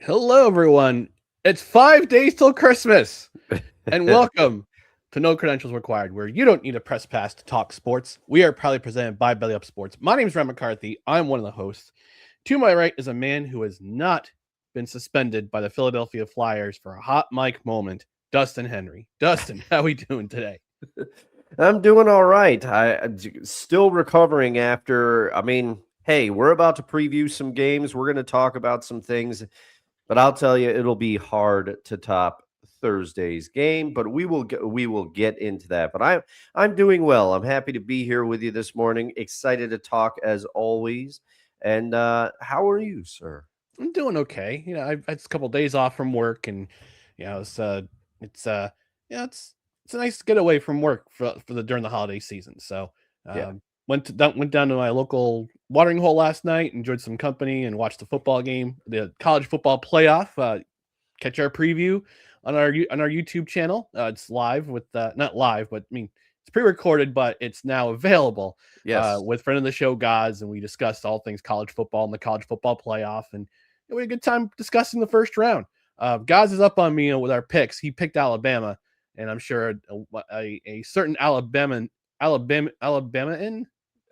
Hello, everyone. It's 5 days till Christmas, and welcome to No Credentials Required, where you don't need a press pass to talk sports. We are proudly presented by Belly Up Sports. My name is Rand McCarthy. I'm one of the hosts. To my right is a man who has not been suspended by the Philadelphia Flyers for a hot mic moment, Dustin Henry. Dustin, how we doing today? I'm doing all right. I'm still recovering after. Hey, we're about to preview some games. We're going to talk about some things, but I'll tell you, it'll be hard to top Thursday's game. But we will get into that. But I'm doing well. I'm happy to be here with you this morning. Excited to talk as always. And how are you, sir? I'm doing okay. I've had a couple of days off from work, and it's yeah, it's a nice getaway from work for the during the holiday season. So, Yeah. went down to my local watering hole last night, enjoyed some company, and watched the football game, the college football playoff. Catch our preview on our YouTube channel. It's live with not live, but I mean it's pre-recorded, but it's now available Yes. with friend of the show Goz, and we discussed all things college football and the college football playoff, and we had a good time discussing the first round. Goz is up on me with our picks. He picked Alabama, and I'm sure a certain Alabama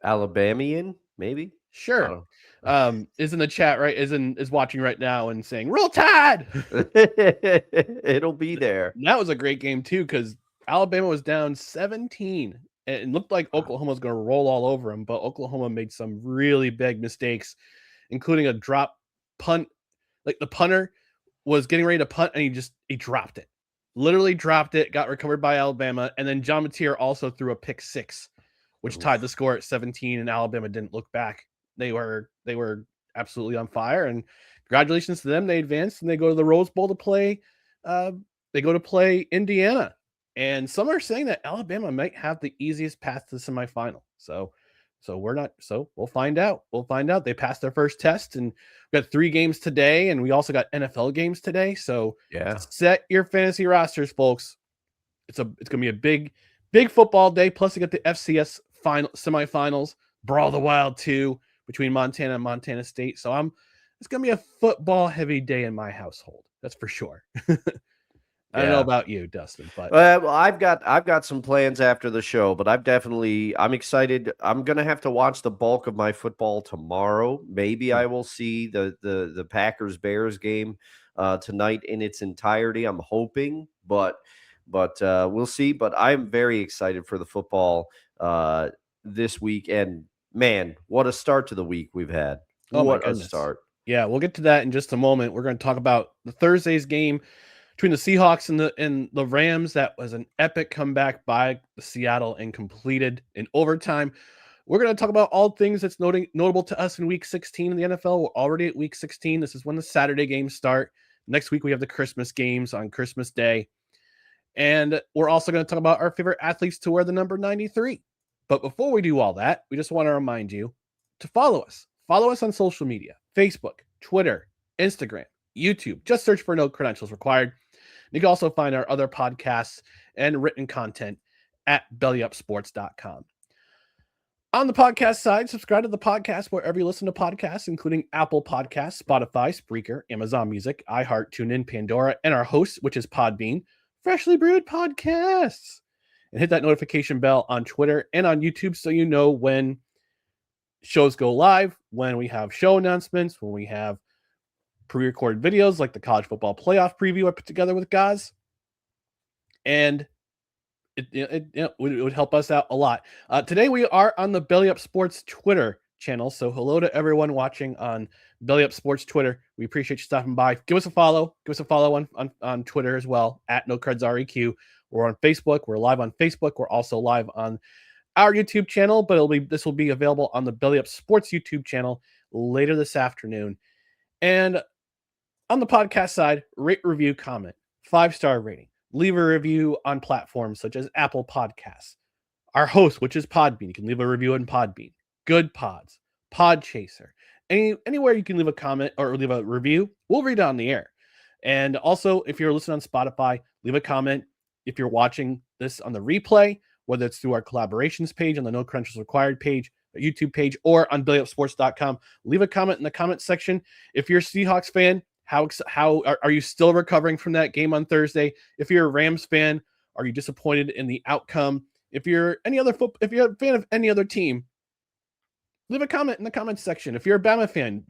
Alabamian, maybe. I sure don't is in the chat, right? Is watching right now and saying "Roll Tide." know. It'll be there. That was a great game too because Alabama was down 17 and it looked like Wow. Oklahoma was going to roll all over them, but Oklahoma made some really big mistakes, including a drop punt. Like the punter was getting ready to punt and he dropped it. Literally dropped it, got recovered by Alabama, and then John Mateer also threw a pick six, which tied the Oof. score at 17, and Alabama didn't look back. They were absolutely on fire, and congratulations to them. They advanced and they go to the Rose Bowl to play. Uh, they go to play Indiana, and some are saying that Alabama might have the easiest path to the semifinal. So we're not. So we'll find out. We'll find out. They passed their first test, and we got 3 games today, and we also got NFL games today. So Yeah. set your fantasy rosters, folks. It's gonna be a big football day. Plus, we got the FCS final semifinals, Brawl the Wild 2 between Montana and Montana State. So it's gonna be a football heavy day in my household. That's for sure. I don't know Yeah. about you, Dustin, but Well, I've got some plans after the show, but I'm excited. I'm gonna have to watch the bulk of my football tomorrow. Maybe I will see the Packers Bears game tonight in its entirety. I'm hoping, but we'll see. But I'm very excited for the football this week. And man, what a start to the week we've had! oh my What a goodness. start! Yeah, we'll get to that in just a moment. We're going to talk about the Thursday's game between the Seahawks and the Rams. That was an epic comeback by the Seattle and completed in overtime. We're going to talk about all things that's notable to us in Week 16 in the NFL. We're already at Week 16. This is when the Saturday games start. Next week we have the Christmas games on Christmas Day, and we're also going to talk about our favorite athletes to wear the number 93. But before we do all that, we just want to remind you to follow us. Follow us on social media: Facebook, Twitter, Instagram, YouTube. Just search for No Credentials Required. You can also find our other podcasts and written content at bellyupsports.com. On the podcast side, subscribe to the podcast wherever you listen to podcasts, including Apple Podcasts, Spotify, Spreaker, Amazon Music, iHeart, TuneIn, Pandora, and our host, which is Podbean, Freshly Brewed Podcasts. And hit that notification bell on Twitter and on YouTube so you know when shows go live, when we have show announcements, when we have pre-recorded videos like the college football playoff preview I put together with Gaz. And it would help us out a lot. Today we are on the Belly Up Sports Twitter channel. So hello to everyone watching on Belly Up Sports Twitter. We appreciate you stopping by. Give us a follow. Give us a follow on Twitter as well at NoCredsREQ. We're on Facebook. We're live on Facebook. We're also live on our YouTube channel, but this will be available on the Belly Up Sports YouTube channel later this afternoon. And on the podcast side, rate, review, comment, 5-star rating. Leave a review on platforms such as Apple Podcasts. Our host, which is Podbean, you can leave a review on Podbean. Good Pods, Podchaser, anywhere you can leave a comment or leave a review, we'll read it on the air. And also, if you're listening on Spotify, leave a comment. If you're watching this on the replay, whether it's through our collaborations page on the No Credentials Required page, YouTube page, or on BillyUpSports.com, leave a comment in the comment section. If you're a Seahawks fan, How are you still recovering from that game on Thursday? If you're a Rams fan, are you disappointed in the outcome? If you're if you're a fan of any other team, leave a comment in the comments section. If you're a Bama fan,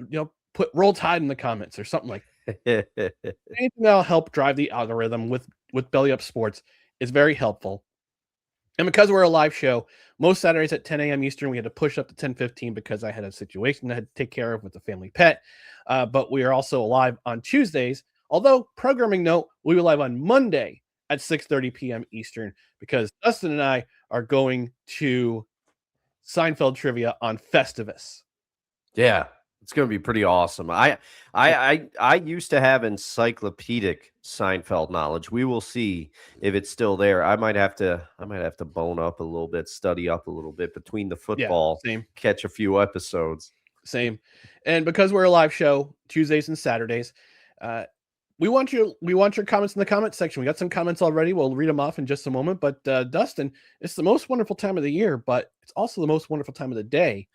put Roll Tide in the comments or something like that. Anything that'll help drive the algorithm with Belly Up Sports is very helpful. And because we're a live show, most Saturdays at 10 a.m. Eastern, we had to push up to 10:15 because I had a situation I had to take care of with the family pet. But we are also live on Tuesdays. Although, programming note, we were live on Monday at 6:30 p.m. Eastern because Dustin and I are going to Seinfeld trivia on Festivus. Yeah, it's going to be pretty awesome. I used to have encyclopedic Seinfeld knowledge. We will see if it's still there. I might have to bone up a little bit, study up a little bit between the football, same. Catch a few episodes. Same. And because we're a live show Tuesdays and Saturdays, we want your comments in the comment section. We got some comments already. We'll read them off in just a moment. But Dustin, it's the most wonderful time of the year, but it's also the most wonderful time of the day.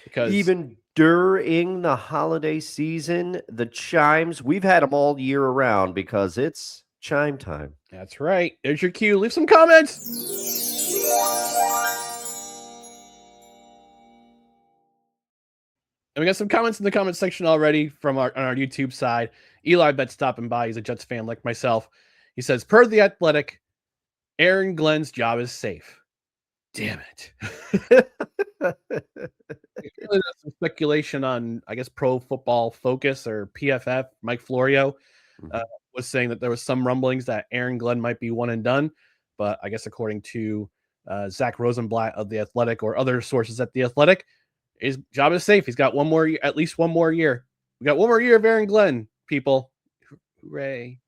Because even during the holiday season, the chimes, we've had them all year around because it's chime time. That's right. There's your cue. Leave some comments. And we got some comments in the comment section already on our YouTube side. Eli Bet stopping by. He's a Jets fan like myself. He says, per The Athletic, Aaron Glenn's job is safe. Damn it. There's some speculation on, I guess, Pro Football Focus or PFF. Mike Florio was saying that there was some rumblings that Aaron Glenn might be one and done. But I guess according to Zach Rosenblatt of The Athletic or other sources at The Athletic, his job is safe. He's got one more year, at least one more year. We got one more year of Aaron Glenn, people. Hooray.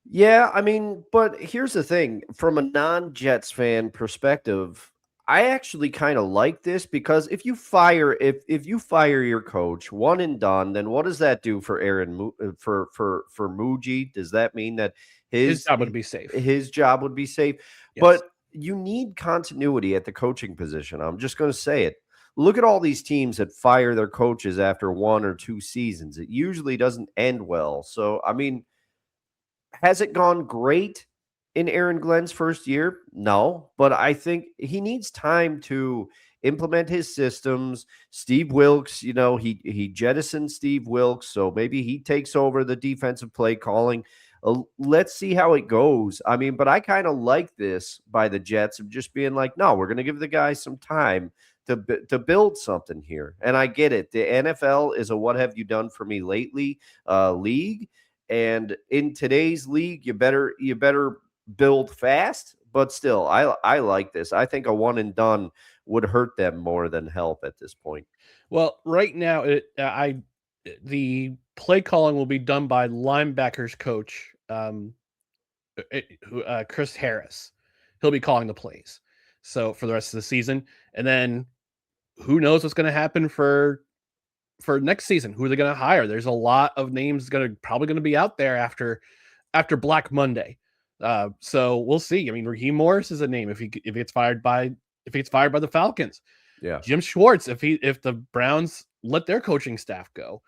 Yeah, I mean, but here's the thing. From a non-Jets fan perspective, I actually kind of like this because if you fire your coach, one and done, then what does that do for for Muji? Does that mean that his job would be safe? His job would be safe. Yes. But you need continuity at the coaching position. I'm just going to say it. Look at all these teams that fire their coaches after 1 or 2 seasons. It usually doesn't end well. So, I mean, has it gone great in Aaron Glenn's first year? No, but I think he needs time to implement his systems. Steve Wilks, he jettisoned Steve Wilks, so maybe he takes over the defensive play calling. Let's see how it goes. I mean, but I kind of like this by the Jets of just being like, no, we're going to give the guy some time to build something here. And I get it. The NFL is a what have you done for me lately league. And in today's league, you better build fast. But still, I like this. I think a one and done would hurt them more than help at this point. Well, right now, the play calling will be done by linebackers coach Chris Harris. He'll be calling the plays. So for the rest of the season, and then who knows what's going to happen for next season? Who are they going to hire? There's a lot of names probably going to be out there after Black Monday. So we'll see. I mean, Raheem Morris is a name if he gets fired by the Falcons. Yeah, Jim Schwartz if the Browns let their coaching staff go.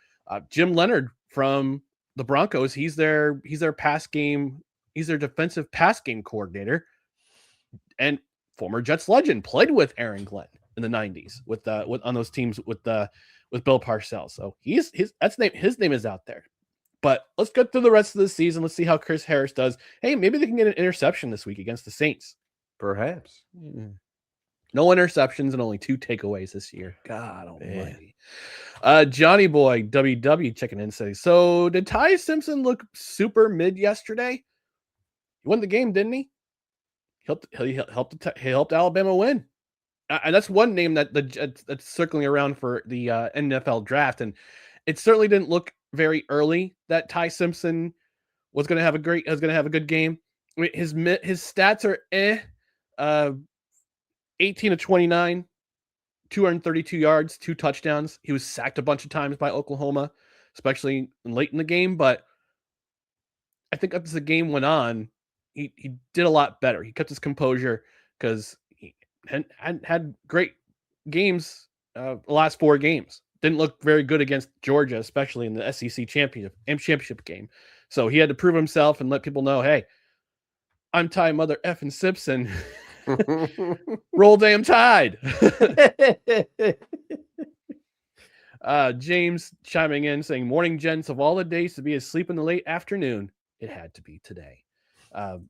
Jim Leonard from the Broncos, he's their pass game. He's their defensive pass game coordinator, and former Jets legend, played with Aaron Glenn in the 90s on those teams with Bill Parcells. So his name is out there. But let's get through the rest of the season. Let's see how Chris Harris does. Hey, maybe they can get an interception this week against the Saints. Perhaps. No interceptions and only 2 takeaways this year. God almighty. Johnny Boy WW checking in says, so did Ty Simpson look super mid yesterday? He won the game, didn't he? He helped Alabama win. And that's one name that's circling around for the NFL draft. And it certainly didn't look very early that Ty Simpson was going to have a good game. I mean, his stats are 18 to 29, 232 yards, 2 touchdowns. He was sacked a bunch of times by Oklahoma, especially late in the game. But I think as the game went on, he did a lot better. He kept his composure because he had great games the last 4 games. didn't look very good against Georgia, especially in the SEC championship game. So he had to prove himself and let people know, hey, I'm Ty Mother effing Simpson. Roll damn Tide. James chiming in saying, morning, gents. Of all the days to be asleep in the late afternoon, it had to be today.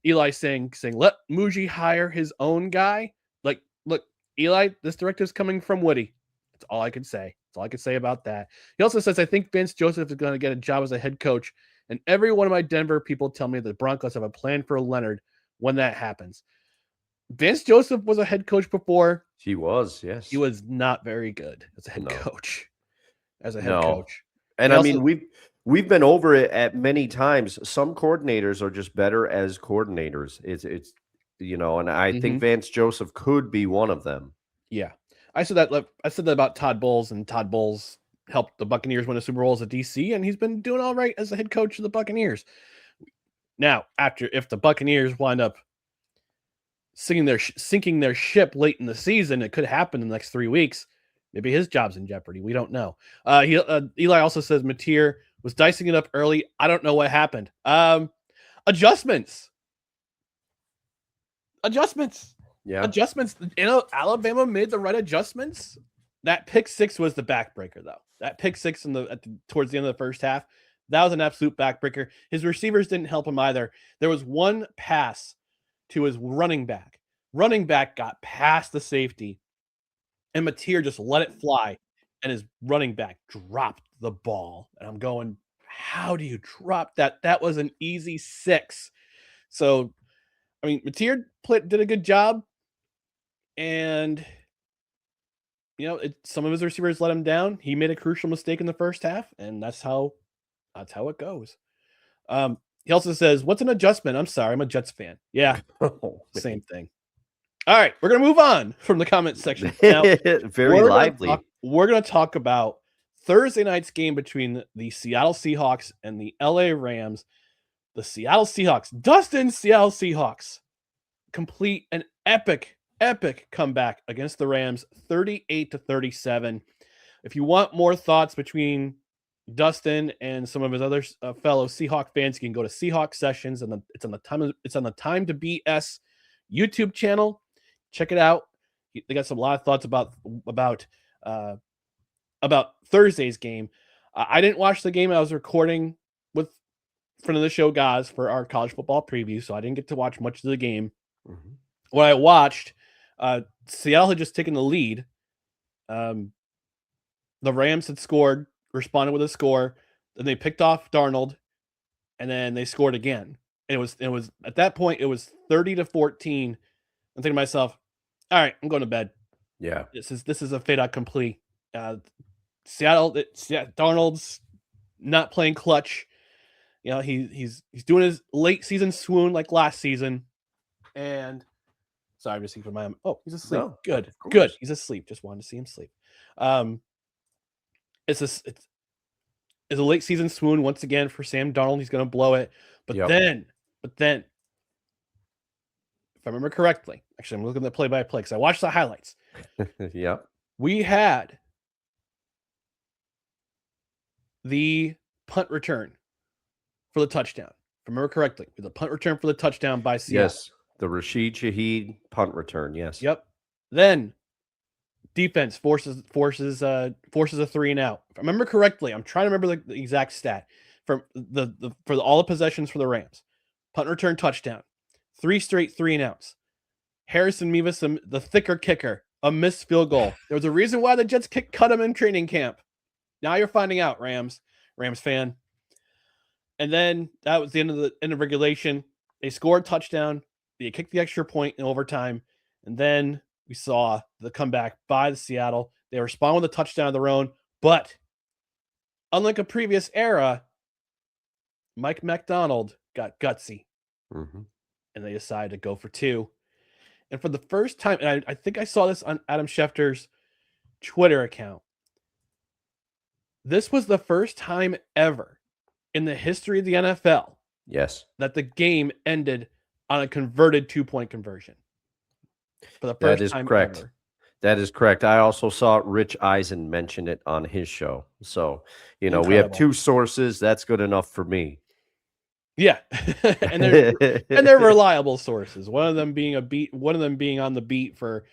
Eli saying, let Muji hire his own guy. Like, look, Eli, this directive's coming from Woody. That's all I can say. That's all I can say about that. He also says, I think Vance Joseph is going to get a job as a head coach. And every one of my Denver people tell me the Broncos have a plan for Leonard when that happens. Vance Joseph was a head coach before. He was, yes. He was not very good as a head coach. And I mean, we've been over it at many times. Some coordinators are just better as coordinators. It's and I think Vance Joseph could be one of them. Yeah. I said that about Todd Bowles, and Todd Bowles helped the Buccaneers win a Super Bowl as a DC, and he's been doing all right as the head coach of the Buccaneers. Now, if the Buccaneers wind up sinking their ship late in the season, it could happen in the next 3 weeks. Maybe his job's in jeopardy. We don't know. Eli also says Mateer was dicing it up early. I don't know what happened. Adjustments. Yeah. Adjustments. Alabama made the right adjustments. That pick six was the backbreaker, though. That pick six towards the end of the first half, that was an absolute backbreaker. His receivers didn't help him either. There was one pass to his running back. Running back got past the safety, and Mateer just let it fly, and his running back dropped the ball. And I'm going, how do you drop that? That was an easy 6. So, I mean, Mateer did a good job, and some of his receivers let him down. He made a crucial mistake in the first half, and that's how it goes. He also says, what's an adjustment? I'm sorry, I'm a Jets fan. Yeah, same thing. All right, we're going to move on from the comment section. Now, very lively. We're going to talk about Thursday night's game between the Seattle Seahawks and the LA Rams. The Seattle Seahawks, Dustin Seattle Seahawks, complete an epic comeback against the Rams, 38-37. If you want more thoughts between Dustin and some of his other fellow Seahawk fans, you can go to Seahawk Sessions, and it's on the Time to BS YouTube channel. Check it out. They got a lot of thoughts about Thursday's game. I didn't watch the game. I was recording with friend of the show guys for our college football preview, so I didn't get to watch much of the game. Mm-hmm. What I watched, Seattle had just taken the lead. The Rams had responded with a score. Then they picked off Darnold, and then they scored again. And it was at that point, it was 30-14. I'm thinking to myself, all right, I'm going to bed. Yeah. This is a fait accompli. Darnold's not playing clutch. He's doing his late season swoon like last season. And sorry, I'm just thinking my he's asleep. No, good. He's asleep. Just wanted to see him sleep. It's a late season swoon once again for Sam Darnold. He's going to blow it. But then, if I remember correctly, actually, I'm looking at the play-by-play because I watched the highlights. Yep. We had the punt return for the touchdown. If I remember correctly, the punt return for the touchdown by Seattle. Yes, the Rashid Shaheed punt return. Yes. Yep. Then defense forces a 3 and out. If I remember correctly, I'm trying to remember the exact stat for all the possessions for the Rams. Punt return touchdown, 3 straight 3 and outs. Harrison Mevis, the thicker kicker, a missed field goal. There was a reason why the Jets cut him in training camp. Now you're finding out, Rams fan. And then that was the end of regulation. They scored a touchdown. They kicked the extra point in overtime. And then we saw the comeback by the Seattle. They respond with a touchdown of their own. But unlike a previous era, Mike McDonald got gutsy. Mm-hmm. And they decided to go for 2. And for the first time, and I think I saw this on Adam Schefter's Twitter account, this was the first time ever in the history of the NFL that the game ended on a converted 2-point conversion. For the first time correct. ever. That is correct. I also saw Rich Eisen mention it on his show. So, we have Incredible. 2 sources. That's good enough for me. Yeah, and they're reliable sources. One of them being on the beat for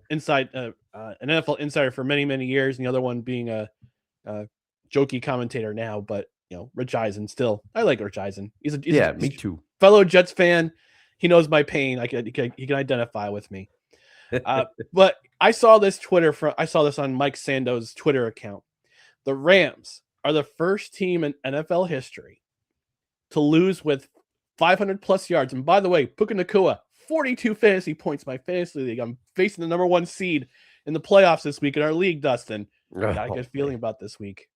inside an NFL insider for many years, and the other one being a jokey commentator now. But Rich Eisen still, I like Rich Eisen. He's me too. fellow Jets fan. He knows my pain. He can identify with me. But I saw this on Mike Sando's Twitter account. The Rams are the first team in NFL history to lose with 500 plus yards. And by the way, Puka Nacua, 42 fantasy points in my fantasy league. I'm facing the number 1 seed in the playoffs this week in our league, Dustin. Got a good feeling about this week.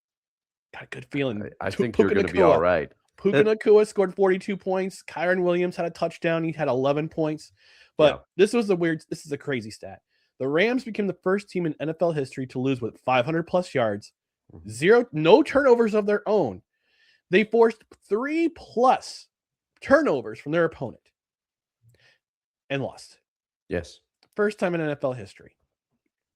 Got a good feeling. I think you're going to be all right. Puka Nacua scored 42 points. Kyron Williams had a touchdown. He had 11 points. But this is a crazy stat. The Rams became the first team in NFL history to lose with 500 plus yards, no turnovers of their own. They forced 3+ turnovers from their opponent and lost. Yes. First time in NFL history.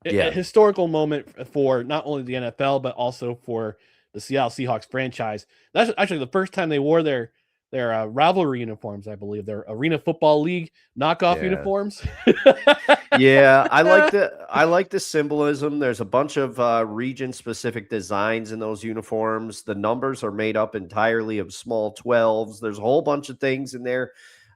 A historical moment for not only the NFL, but also for the Seattle Seahawks franchise. That's actually the first time they wore their rivalry uniforms, I believe. Their Arena Football League knockoff uniforms. I like the symbolism. There's a bunch of region-specific designs in those uniforms. The numbers are made up entirely of small 12s. There's a whole bunch of things in there.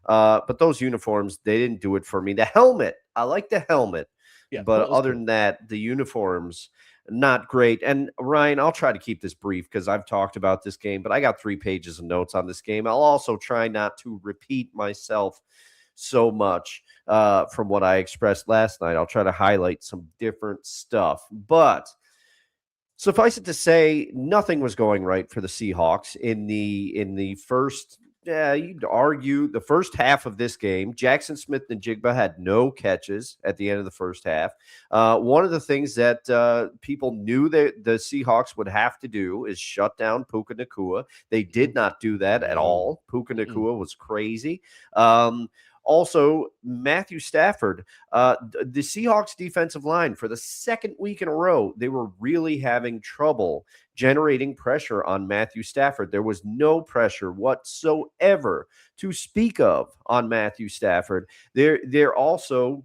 But those uniforms, they didn't do it for me. The helmet, I like the helmet. Yeah, but other than that, the uniforms, not great. And Ryan, I'll try to keep this brief because I've talked about this game, but I got 3 pages of notes on this game. I'll also try not to repeat myself so much from what I expressed last night. I'll try to highlight some different stuff. But suffice it to say, nothing was going right for the Seahawks in the first. Yeah, you'd argue the first half of this game, Jackson Smith-Njigba had no catches at the end of the first half. One of the things that people knew that the Seahawks would have to do is shut down Puka Nacua. They did not do that at all. Puka Nacua was crazy. Also, Matthew Stafford, the Seahawks defensive line, for the second week in a row, they were really having trouble generating pressure on Matthew Stafford. There was no pressure whatsoever to speak of on Matthew Stafford. They're also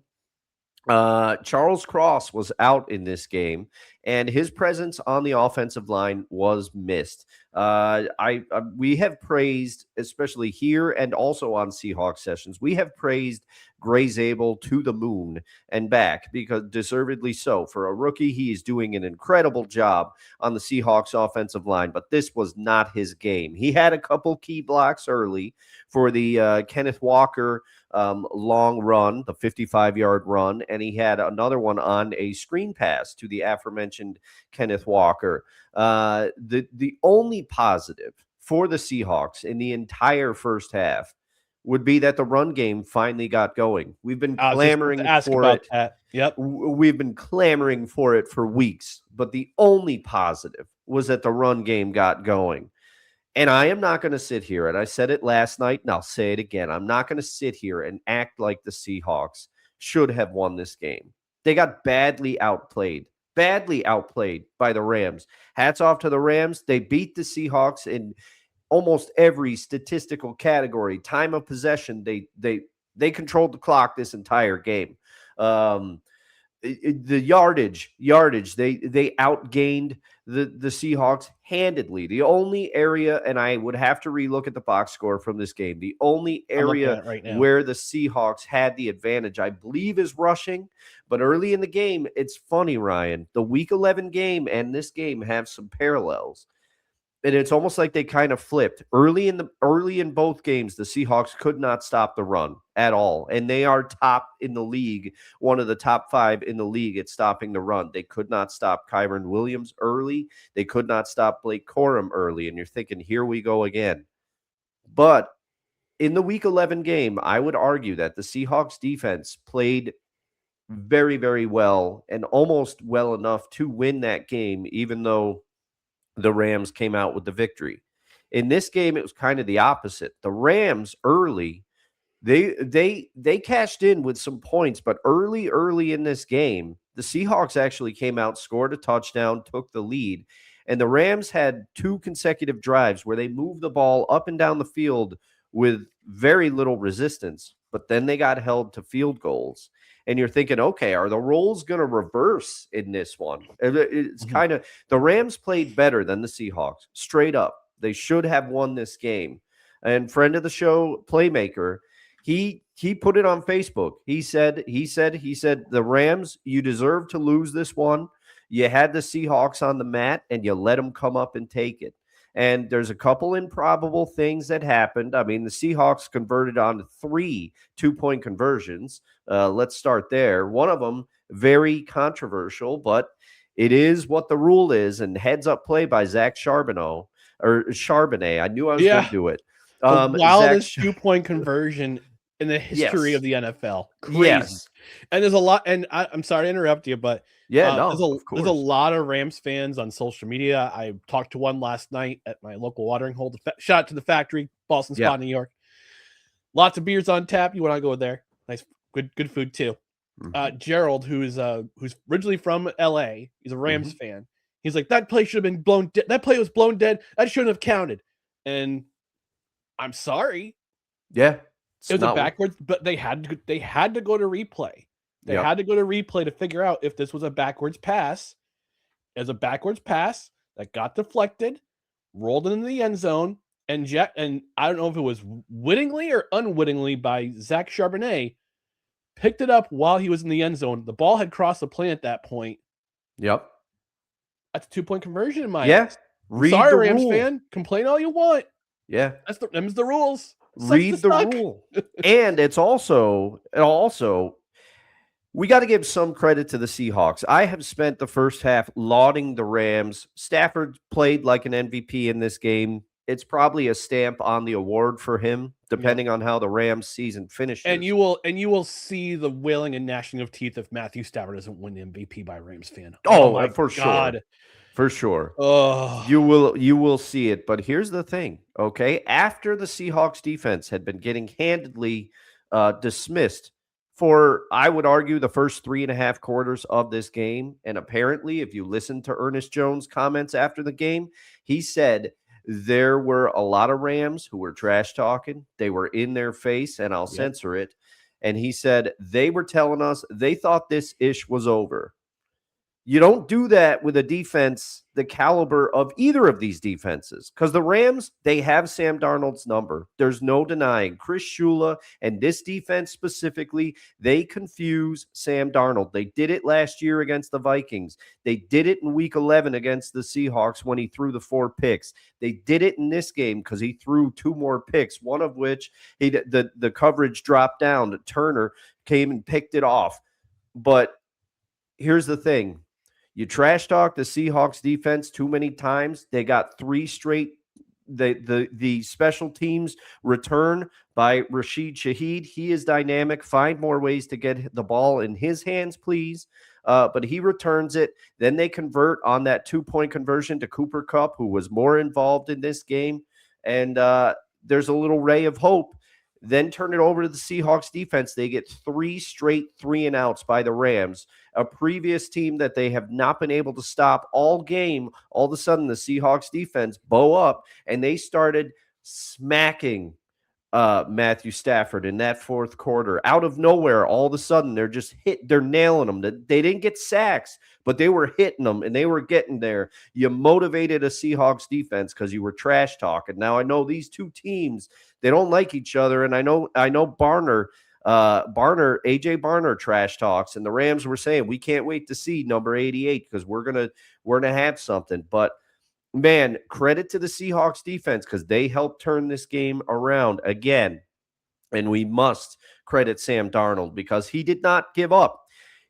Charles Cross was out in this game, and his presence on the offensive line was missed. We have praised, especially here and also on Seahawks sessions, we have praised Gray Zabel to the moon and back, because deservedly so. For a rookie, he is doing an incredible job on the Seahawks offensive line, but this was not his game. He had a couple key blocks early for the Kenneth Walker long run, the 55-yard run, and he had another one on a screen pass to the aforementioned Kenneth Walker. The only positive for the Seahawks in the entire first half would be that the run game finally got going. We've been clamoring for it. Yep. We've been clamoring for it for weeks, but the only positive was that the run game got going. And I am not going to sit here, and I said it last night, and I'll say it again. I'm not going to sit here and act like the Seahawks should have won this game. They got badly outplayed by the Rams. Hats off to the Rams. They beat the Seahawks in almost every statistical category. Time of possession, they controlled the clock this entire game. The yardage, they outgained the Seahawks handedly. The only area, and I would have to relook at the box score from this game, the only area where the Seahawks had the advantage, I believe, is rushing. But early in the game, it's funny, Ryan, the Week 11 game and this game have some parallels. And it's almost like they kind of flipped. Early in both games, the Seahawks could not stop the run at all. And they are top in the league, one of the top 5 in the league at stopping the run. They could not stop Kyron Williams early. They could not stop Blake Corum early. And you're thinking, here we go again. But in the Week 11 game, I would argue that the Seahawks defense played very, very well and almost well enough to win that game, even though the Rams came out with the victory. In this game, it was kind of the opposite. The Rams early They cashed in with some points, but early in this game, the Seahawks actually came out, scored a touchdown, took the lead, and the Rams had 2 consecutive drives where they moved the ball up and down the field with very little resistance, but then they got held to field goals. And you're thinking, okay, are the roles going to reverse in this one? It's kind of the Rams played better than the Seahawks, straight up. They should have won this game. And friend of the show, Playmaker, he put it on Facebook. He said the Rams, you deserve to lose this one. You had the Seahawks on the mat and you let them come up and take it. And there's a couple improbable things that happened. I mean, the Seahawks converted on 3 2-point conversions. Let's start there. One of them very controversial, but it is what the rule is. And heads up play by Zach Charbonnet. I knew I was going to do it. The wildest 2-point conversion in the history of the NFL. Crazy. Yes. And there's a lot, and I'm sorry to interrupt you, but there's a lot of Rams fans on social media. I talked to one last night at my local watering hole. Shout out to the factory, Boston Spot, New York. Lots of beers on tap. You want to go there? Nice, good food too. Gerald, who's originally from LA, he's a Rams fan. He's like, that play should have been blown. That play was blown dead. That shouldn't have counted. And I'm sorry. Yeah. It was a backwards, but they had to go to replay. They had to go to replay to figure out if this was a backwards pass. It was a backwards pass that got deflected, rolled into the end zone, and I don't know if it was wittingly or unwittingly by Zach Charbonnet, picked it up while he was in the end zone. The ball had crossed the plane at that point. Yep. That's a 2-point conversion in my eyes. Sorry, Rams fan. Complain all you want. Yeah. Them's the rules. Read the rule. And it's also we got to give some credit to the Seahawks. I have spent the first half lauding the Rams. Stafford played like an MVP in this game. It's probably a stamp on the award for him, depending on how the Rams season finishes. And you will see the wailing and gnashing of teeth if Matthew Stafford doesn't win the MVP by Rams fan. Oh my God. Sure. For sure. Oh. You will see it. But here's the thing, okay? After the Seahawks defense had been getting handedly dismissed for, I would argue, the first 3.5 quarters of this game, and apparently, if you listen to Ernest Jones' comments after the game, he said there were a lot of Rams who were trash talking. They were in their face, and I'll censor it. And he said they were telling us they thought this ish was over. You don't do that with a defense the caliber of either of these defenses, because the Rams, they have Sam Darnold's number. There's no denying. Chris Shula and this defense specifically, they confuse Sam Darnold. They did it last year against the Vikings. They did it in Week 11 against the Seahawks when he threw the 4 picks. They did it in this game because he threw 2 more picks, one of which the coverage dropped down. Turner came and picked it off. But here's the thing. You trash talk the Seahawks defense too many times. They got 3 straight. The special teams return by Rashid Shaheed. He is dynamic. Find more ways to get the ball in his hands, please. But he returns it. Then they convert on that 2-point conversion to Cooper Kupp, who was more involved in this game. And there's a little ray of hope. Then turn it over to the Seahawks defense. They get 3 straight 3-and-outs by the Rams, a previous team that they have not been able to stop all game. All of a sudden, the Seahawks defense bow up, and they started smacking Matthew Stafford in that 4th quarter. Out of nowhere, all of a sudden, they're nailing them. They didn't get sacks, but they were hitting them, and they were getting there. You motivated a Seahawks defense because you were trash talking. Now, I know these two teams, they don't like each other, and I know AJ Barner trash talks, and the Rams were saying, we can't wait to see number 88 because we're gonna have something. But man, credit to the Seahawks defense because they helped turn this game around again. And we must credit Sam Darnold because he did not give up.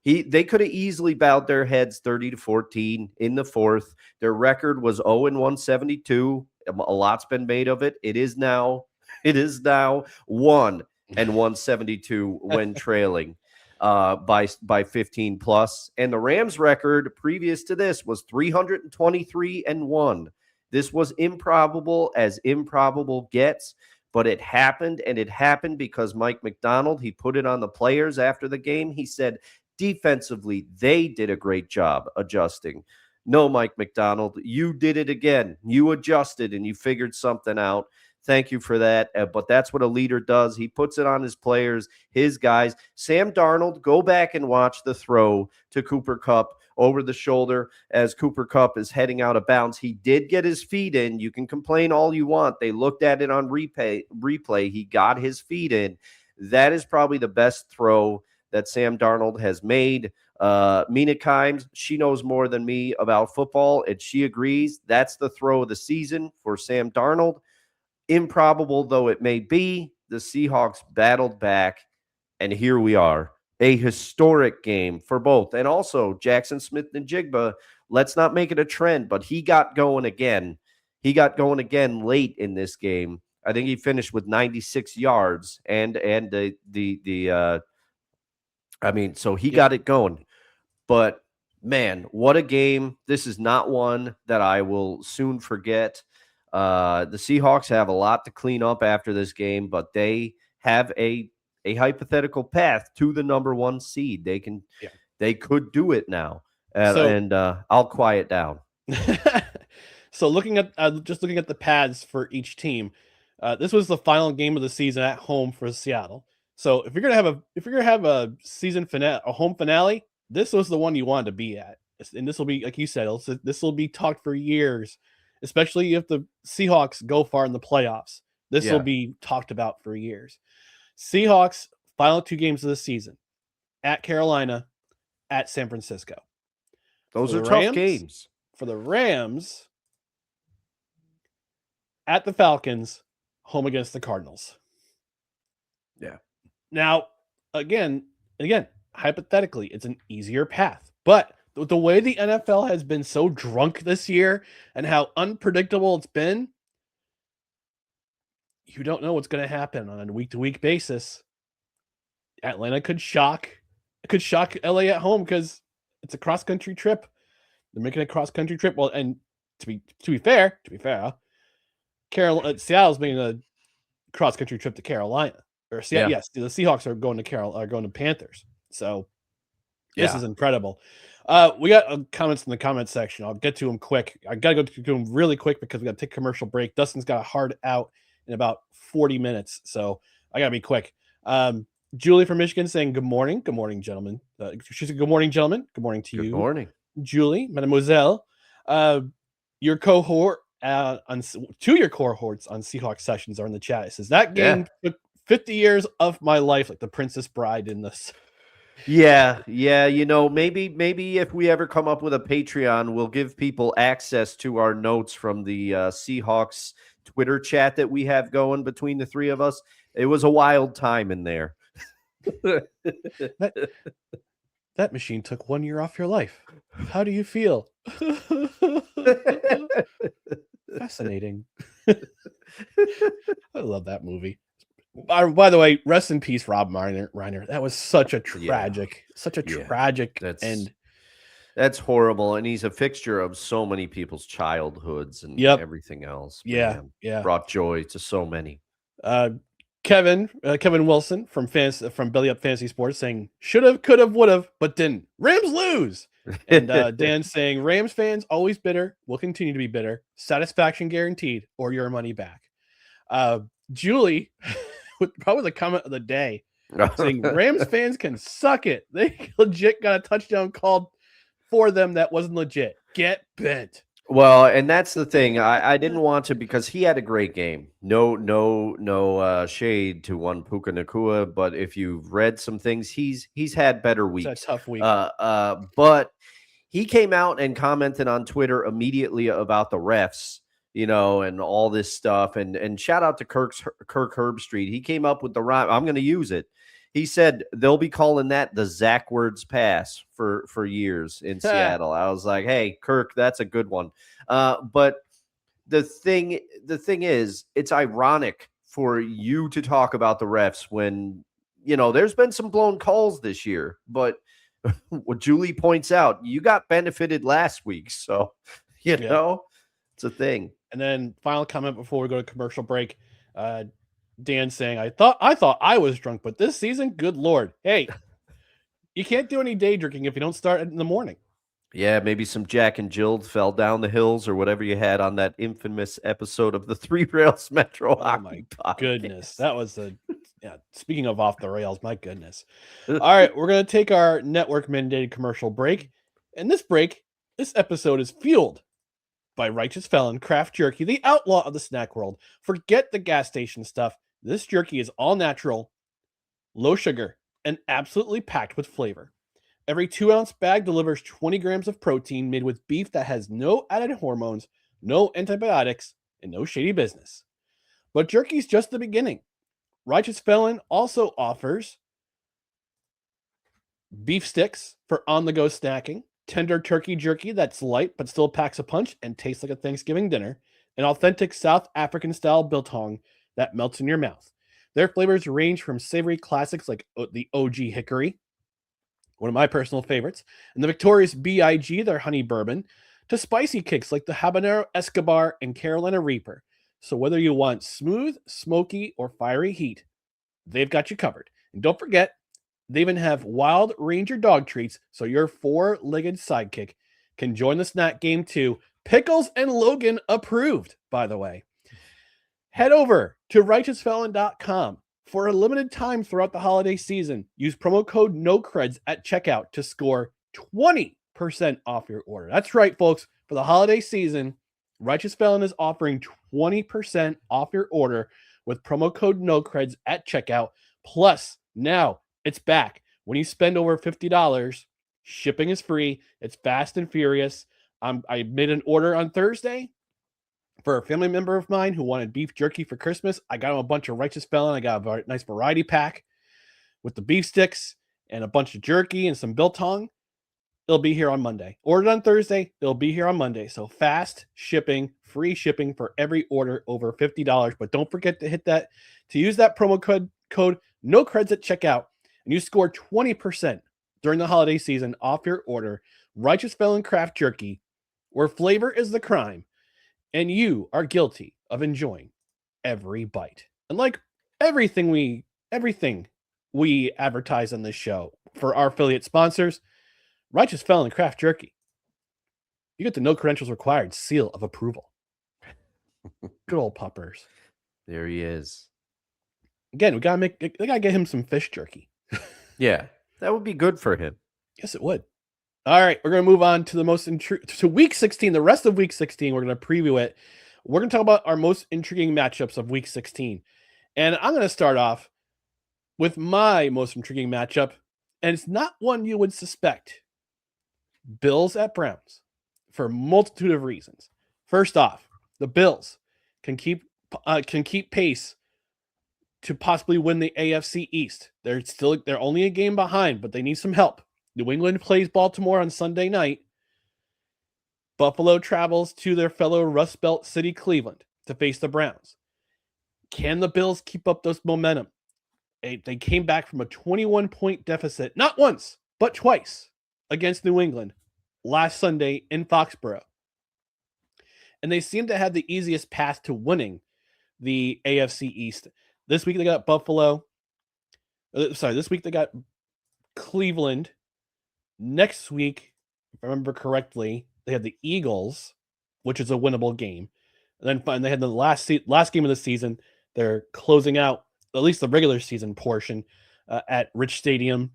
They could have easily bowed their heads 30-14 in the 4th. Their record was 0-172. A lot's been made of it. It is now 1-172 when trailing by 15 plus. And the Rams record previous to this was 323-1. This was improbable as improbable gets, but it happened, and it happened because Mike McDonald, he put it on the players after the game. He said, defensively, they did a great job adjusting. No, Mike McDonald, you did it again. You adjusted and you figured something out. Thank you for that. But that's what a leader does. He puts it on his players, his guys. Sam Darnold, go back and watch the throw to Cooper Kupp over the shoulder as Cooper Kupp is heading out of bounds. He did get his feet in. You can complain all you want. They looked at it on replay. He got his feet in. That is probably the best throw that Sam Darnold has made. Mina Kimes, she knows more than me about football, and she agrees that's the throw of the season for Sam Darnold. Improbable though it may be, the Seahawks battled back, and here we are. A historic game for both. And also, Jackson Smith-Njigba, let's not make it a trend, but he got going again. He got going again late in this game. I think he finished with 96 yards so he got it going. But man, what a game. This is not one that I will soon forget. The Seahawks have a lot to clean up after this game, but they have a hypothetical path to the number 1 seed. They could do it now. I'll quiet down. So looking at the pads for each team, this was the final game of the season at home for Seattle. So if you're gonna have a season finale, a home finale, this was the one you wanted to be at. And this will be, like you said, this will be talked for years, especially if the Seahawks go far in the playoffs. This will be talked about for years. Seahawks final 2 games of the season: at Carolina, at San Francisco. Those are tough games. For the Rams, at the Falcons, home against the Cardinals. Yeah. Now, again, hypothetically, it's an easier path. But the way the NFL has been so drunk this year and how unpredictable it's been, you don't know what's going to happen on a week-to-week basis. Atlanta could shock LA at home because it's a cross-country trip. They're making a cross-country trip. Well, and to be fair, Seattle's making a cross-country trip to Carolina. Yes, the Seahawks are going to Panthers. So this is incredible. We got comments in the comment section. I'll get to them quick. I got to go to them really quick because we got to take a commercial break. Dustin's got a hard out in about 40 minutes, so I got to be quick. Julie from Michigan saying, good morning, gentlemen. She said, good morning, gentlemen. Good morning to you. Good morning. Julie, mademoiselle. Your cohort your cohorts on Seahawks sessions are in the chat. It says that game took 50 years of my life, like the Princess Bride in this. Yeah. Maybe if we ever come up with a Patreon, we'll give people access to our notes from the Seahawks Twitter chat that we have going between the 3 of us. It was a wild time in there. That machine took 1 year off your life. How do you feel? Fascinating. I love that movie. By the way, rest in peace, Rob Reiner. That was such a tragic end. That's horrible, and he's a fixture of so many people's childhoods and everything else. Yeah, brought joy to so many. Kevin Wilson from Belly Up Fantasy Sports saying should have, could have, would have, but didn't. Rams lose. And Dan saying Rams fans always bitter, will continue to be bitter. Satisfaction guaranteed, or your money back. Julie, with probably the comment of the day, saying Rams fans can suck it. They legit got a touchdown called for them that wasn't legit. Get bent. Well, and that's the thing. I didn't want to, because he had a great game. No shade to one Puka Nacua, but if you've read some things, he's had better weeks. It's a tough week. But he came out and commented on Twitter immediately about the refs, and all this stuff. And shout out to Kirk Herbstreit. He came up with the rhyme. I'm going to use it. He said they'll be calling that the Zach Words pass for years in Seattle. I was like, hey, Kirk, that's a good one. But the thing is, it's ironic for you to talk about the refs when, there's been some blown calls this year. But what Julie points out, you got benefited last week. So, it's a thing. And then final comment before we go to commercial break. Dan saying, I thought I was drunk, but this season, good Lord. Hey, you can't do any day drinking if you don't start in the morning. Yeah, maybe some Jack and Jill fell down the hills or whatever you had on that infamous episode of the Three Rails Metro Hockey Goodness. Podcast. That was speaking of off the rails, my goodness. All right, we're going to take our network mandated commercial break. And this episode is fueled by Righteous Felon Craft Jerky, the outlaw of the snack world. Forget the gas station stuff. This jerky is all natural, low sugar, and absolutely packed with flavor. Every 2-ounce bag delivers 20 grams of protein made with beef that has no added hormones, no antibiotics, and no shady business. But jerky's just the beginning. Righteous Felon also offers beef sticks for on-the-go snacking, tender turkey jerky that's light but still packs a punch and tastes like a Thanksgiving dinner, and authentic South African-style biltong that melts in your mouth. Their flavors range from savory classics like the OG Hickory, one of my personal favorites, and the victorious BIG, their honey bourbon, to spicy kicks like the Habanero Escobar and Carolina Reaper. So whether you want smooth, smoky, or fiery heat, they've got you covered. And don't forget, they even have Wild Ranger dog treats, so your four-legged sidekick can join the snack game too. Pickles and Logan approved, by the way. Head over to righteousfelon.com. For a limited time throughout the holiday season, use promo code NOCREDS at checkout to score 20% off your order. That's right, folks. For the holiday season, Righteous Felon is offering 20% off your order with promo code NOCREDS at checkout. Plus, now it's back. When you spend over $50, shipping is free. It's fast and furious. I made an order on Thursday for a family member of mine who wanted beef jerky for Christmas. I got him a bunch of Righteous Felon. I got a nice variety pack with the beef sticks and a bunch of jerky and some biltong. It'll be here on Monday. Ordered on Thursday, it'll be here on Monday. So fast shipping, free shipping for every order over $50. But don't forget to use that promo code NOCREDS at checkout, and you score 20% during the holiday season off your order. Righteous Felon Craft Jerky, where flavor is the crime, and you are guilty of enjoying every bite. And like everything we advertise on this show for our affiliate sponsors, Righteous Felon Craft Jerky, you get the no credentials required seal of approval. Good old Puppers. There he is. Again, we gotta get him some fish jerky. Yeah, that would be good for him. Yes, it would. All right, we're going to move on to to week 16. The rest of week 16, we're going to preview it. We're going to talk about our most intriguing matchups of week 16. And I'm going to start off with my most intriguing matchup, and it's not one you would suspect. Bills at Browns, for a multitude of reasons. First off, the Bills can keep pace to possibly win the AFC East. They're only a game behind, but they need some help. New England plays Baltimore on Sunday night. Buffalo travels to their fellow Rust Belt city, Cleveland, to face the Browns. Can the Bills keep up this momentum? They came back from a 21-point deficit, not once, but twice, against New England last Sunday in Foxborough. And they seem to have the easiest path to winning the AFC East. This week they got Buffalo. This week they got Cleveland. Next week, if I remember correctly, they had the Eagles, which is a winnable game. And then they had the last game of the season. They're closing out at least the regular season portion at Rich Stadium.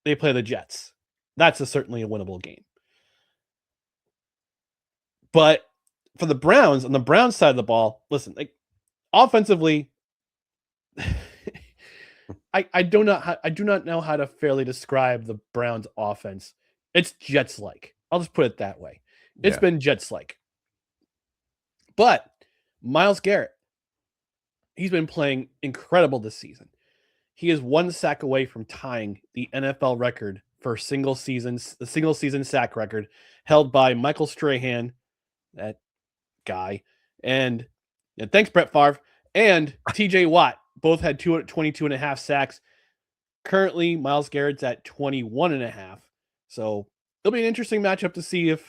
They play the Jets. That's certainly a winnable game. But for the Browns, on the Browns side of the ball, listen, offensively, I do not know how to fairly describe the Browns offense. It's Jets-like. I'll just put it that way. It's been Jets-like. But Myles Garrett, he's been playing incredible this season. He is one sack away from tying the NFL record for the single season sack record held by Michael Strahan, that guy, and thanks Brett Favre, and TJ Watt. Both had 22 and a half sacks. Currently, Myles Garrett's at 21 and a half. So it'll be an interesting matchup to see if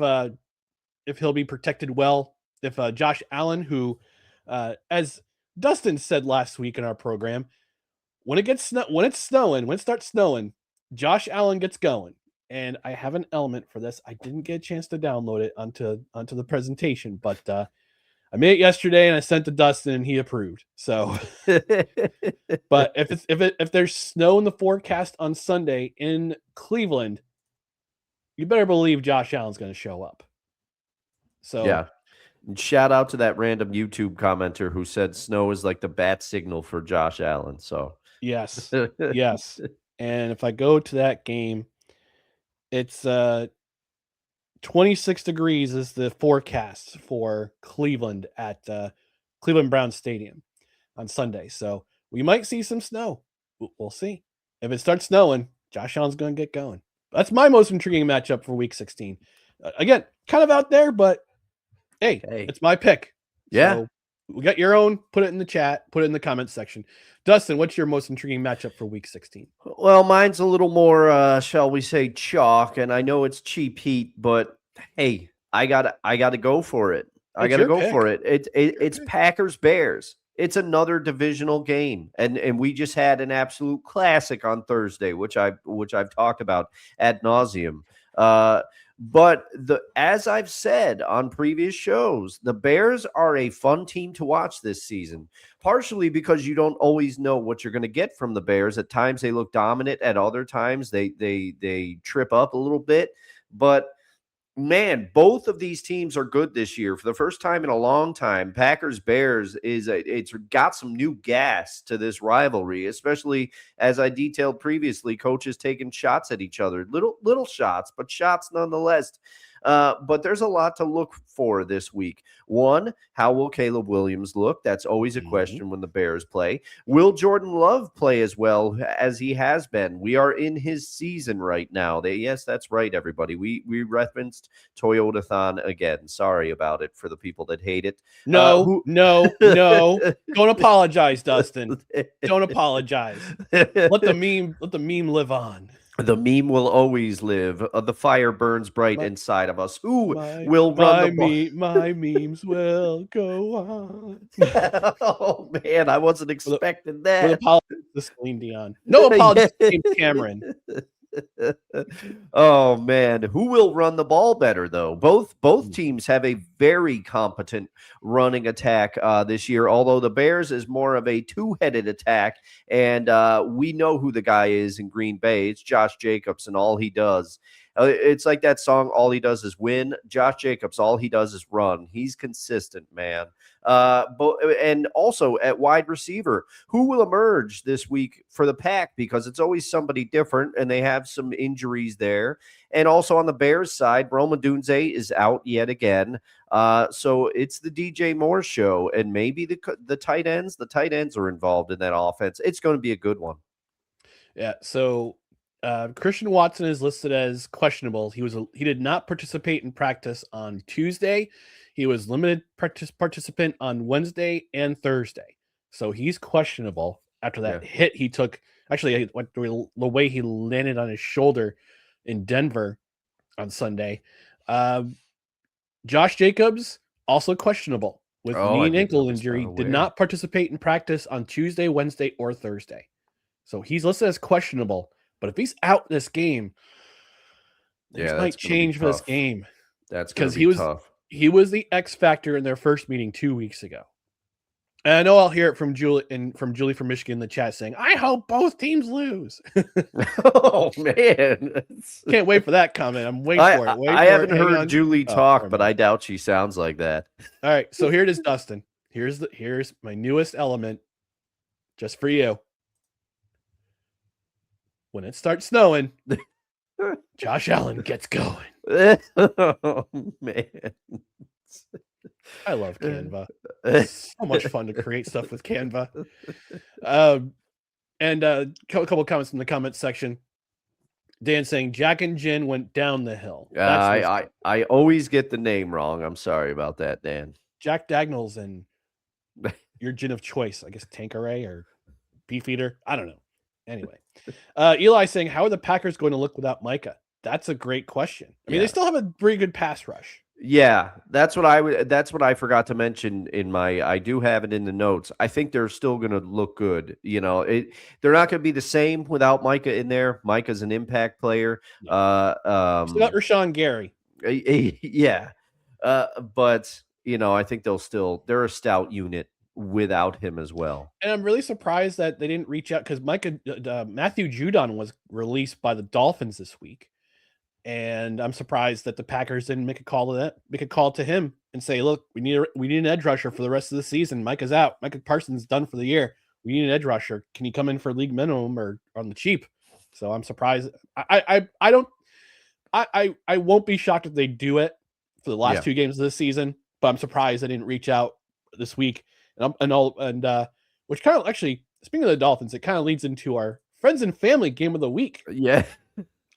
he'll be protected well. If Josh Allen, who, as Dustin said last week in our program, when it starts snowing, Josh Allen gets going. And I have an element for this. I didn't get a chance to download it onto the presentation, but I made it yesterday and I sent to Dustin and he approved. So, but if there's snow in the forecast on Sunday in Cleveland, you better believe Josh Allen's going to show up. So yeah. And shout out to that random YouTube commenter who said snow is like the bat signal for Josh Allen. So yes, yes. And if I go to that game, it's 26 degrees is the forecast for Cleveland at Cleveland Browns Stadium on Sunday. So we might see some snow. We'll see. If it starts snowing, Josh Allen's going to get going. That's my most intriguing matchup for Week 16. Again, kind of out there, but hey, it's my pick. Yeah. So we got your own. Put it in the chat. Put it in the comments section. Dustin, what's your most intriguing matchup for Week 16? Well, mine's a little more, shall we say, chalk, and I know it's cheap heat, but hey, I gotta go for it. I gotta go for it. It's Packers Bears. It's another divisional game, and we just had an absolute classic on Thursday, which I've talked about ad nauseum. But as I've said on previous shows, the Bears are a fun team to watch this season, partially because you don't always know what you're going to get from the Bears. At times they look dominant, at other times they trip up a little bit. But man, both of these teams are good this year. For the first time in a long time, Packers-Bears it's got some new gas to this rivalry, especially as I detailed previously, coaches taking shots at each other. Little shots, but shots nonetheless. But there's a lot to look for this week. One, how will Caleb Williams look? That's always a question when the Bears play. Will Jordan Love play as well as he has been? We are in his season right now. Yes, that's right, everybody. We referenced Toyotathon again. Sorry about it for the people that hate it. No. Don't apologize, Dustin. Don't apologize. Let the meme live on. The meme will always live. The fire burns bright inside of us. Who will run the ball? My memes will go on. Oh, man, I wasn't expecting that. With apologies to Celine Dion. No apologies to James Cameron. Oh, man. Who will run the ball better, though? Both teams have a very competent running attack this year, although the Bears is more of a two-headed attack, and we know who the guy is in Green Bay. It's Josh Jacobs, and all he does. It's like that song, all he does is win. Josh Jacobs, all he does is run. He's consistent, man. And also at wide receiver, who will emerge this week for the Pack? Because it's always somebody different, and they have some injuries there. And also on the Bears side, Rome Odunze is out yet again. So it's the DJ Moore show, and maybe the tight ends. The tight ends are involved in that offense. It's going to be a good one. Yeah. So Christian Watson is listed as questionable. He did not participate in practice on Tuesday. He was limited participant on Wednesday and Thursday. So he's questionable after that hit he took. Actually, the way he landed on his shoulder in Denver on Sunday. Josh Jacobs, also questionable with knee and ankle injury, did not participate in practice on Tuesday, Wednesday, or Thursday. So he's listed as questionable. But if he's out this game, things might change for this game. That's because he was tough. He was the X factor in their first meeting 2 weeks ago. And I know I'll hear it from Julie from Michigan in the chat saying, "I hope both teams lose." Oh man, can't wait for that comment. I'm waiting for it. I haven't heard Julie talk, but I doubt she sounds like that. All right, so here it is, Dustin. Here's my newest element, just for you. When it starts snowing, Josh Allen gets going. Oh, man. I love Canva. It's so much fun to create stuff with Canva. And a couple comments in the comments section. Dan saying Jack and Jen went down the hill. I always get the name wrong. I'm sorry about that, Dan. Jack Dagnalls and your gin of choice. I guess Tanqueray or Beefeater. I don't know. Anyway, Eli saying, how are the Packers going to look without Micah? That's a great question. I mean, they still have a pretty good pass rush. Yeah, that's what that's what I forgot to mention in my. I do have it in the notes. I think they're still going to look good. They're not going to be the same without Micah in there. Micah's an impact player. Yeah. Uh, Still got Rashawn Gary. yeah, but I think they're a stout unit without him as well. And I'm really surprised that they didn't reach out because Matthew Judon was released by the Dolphins this week. And I'm surprised that the Packers didn't make a call to him and say, look, we need an edge rusher for the rest of the season. Micah's out. Micah Parsons done for the year. We need an edge rusher. Can you come in for league minimum or on the cheap? So I'm surprised. I won't be shocked if they do it for the last 2 games of this season, but I'm surprised they didn't reach out this week. Which kind of actually, speaking of the Dolphins, it kind of leads into our friends and family game of the week. Yeah.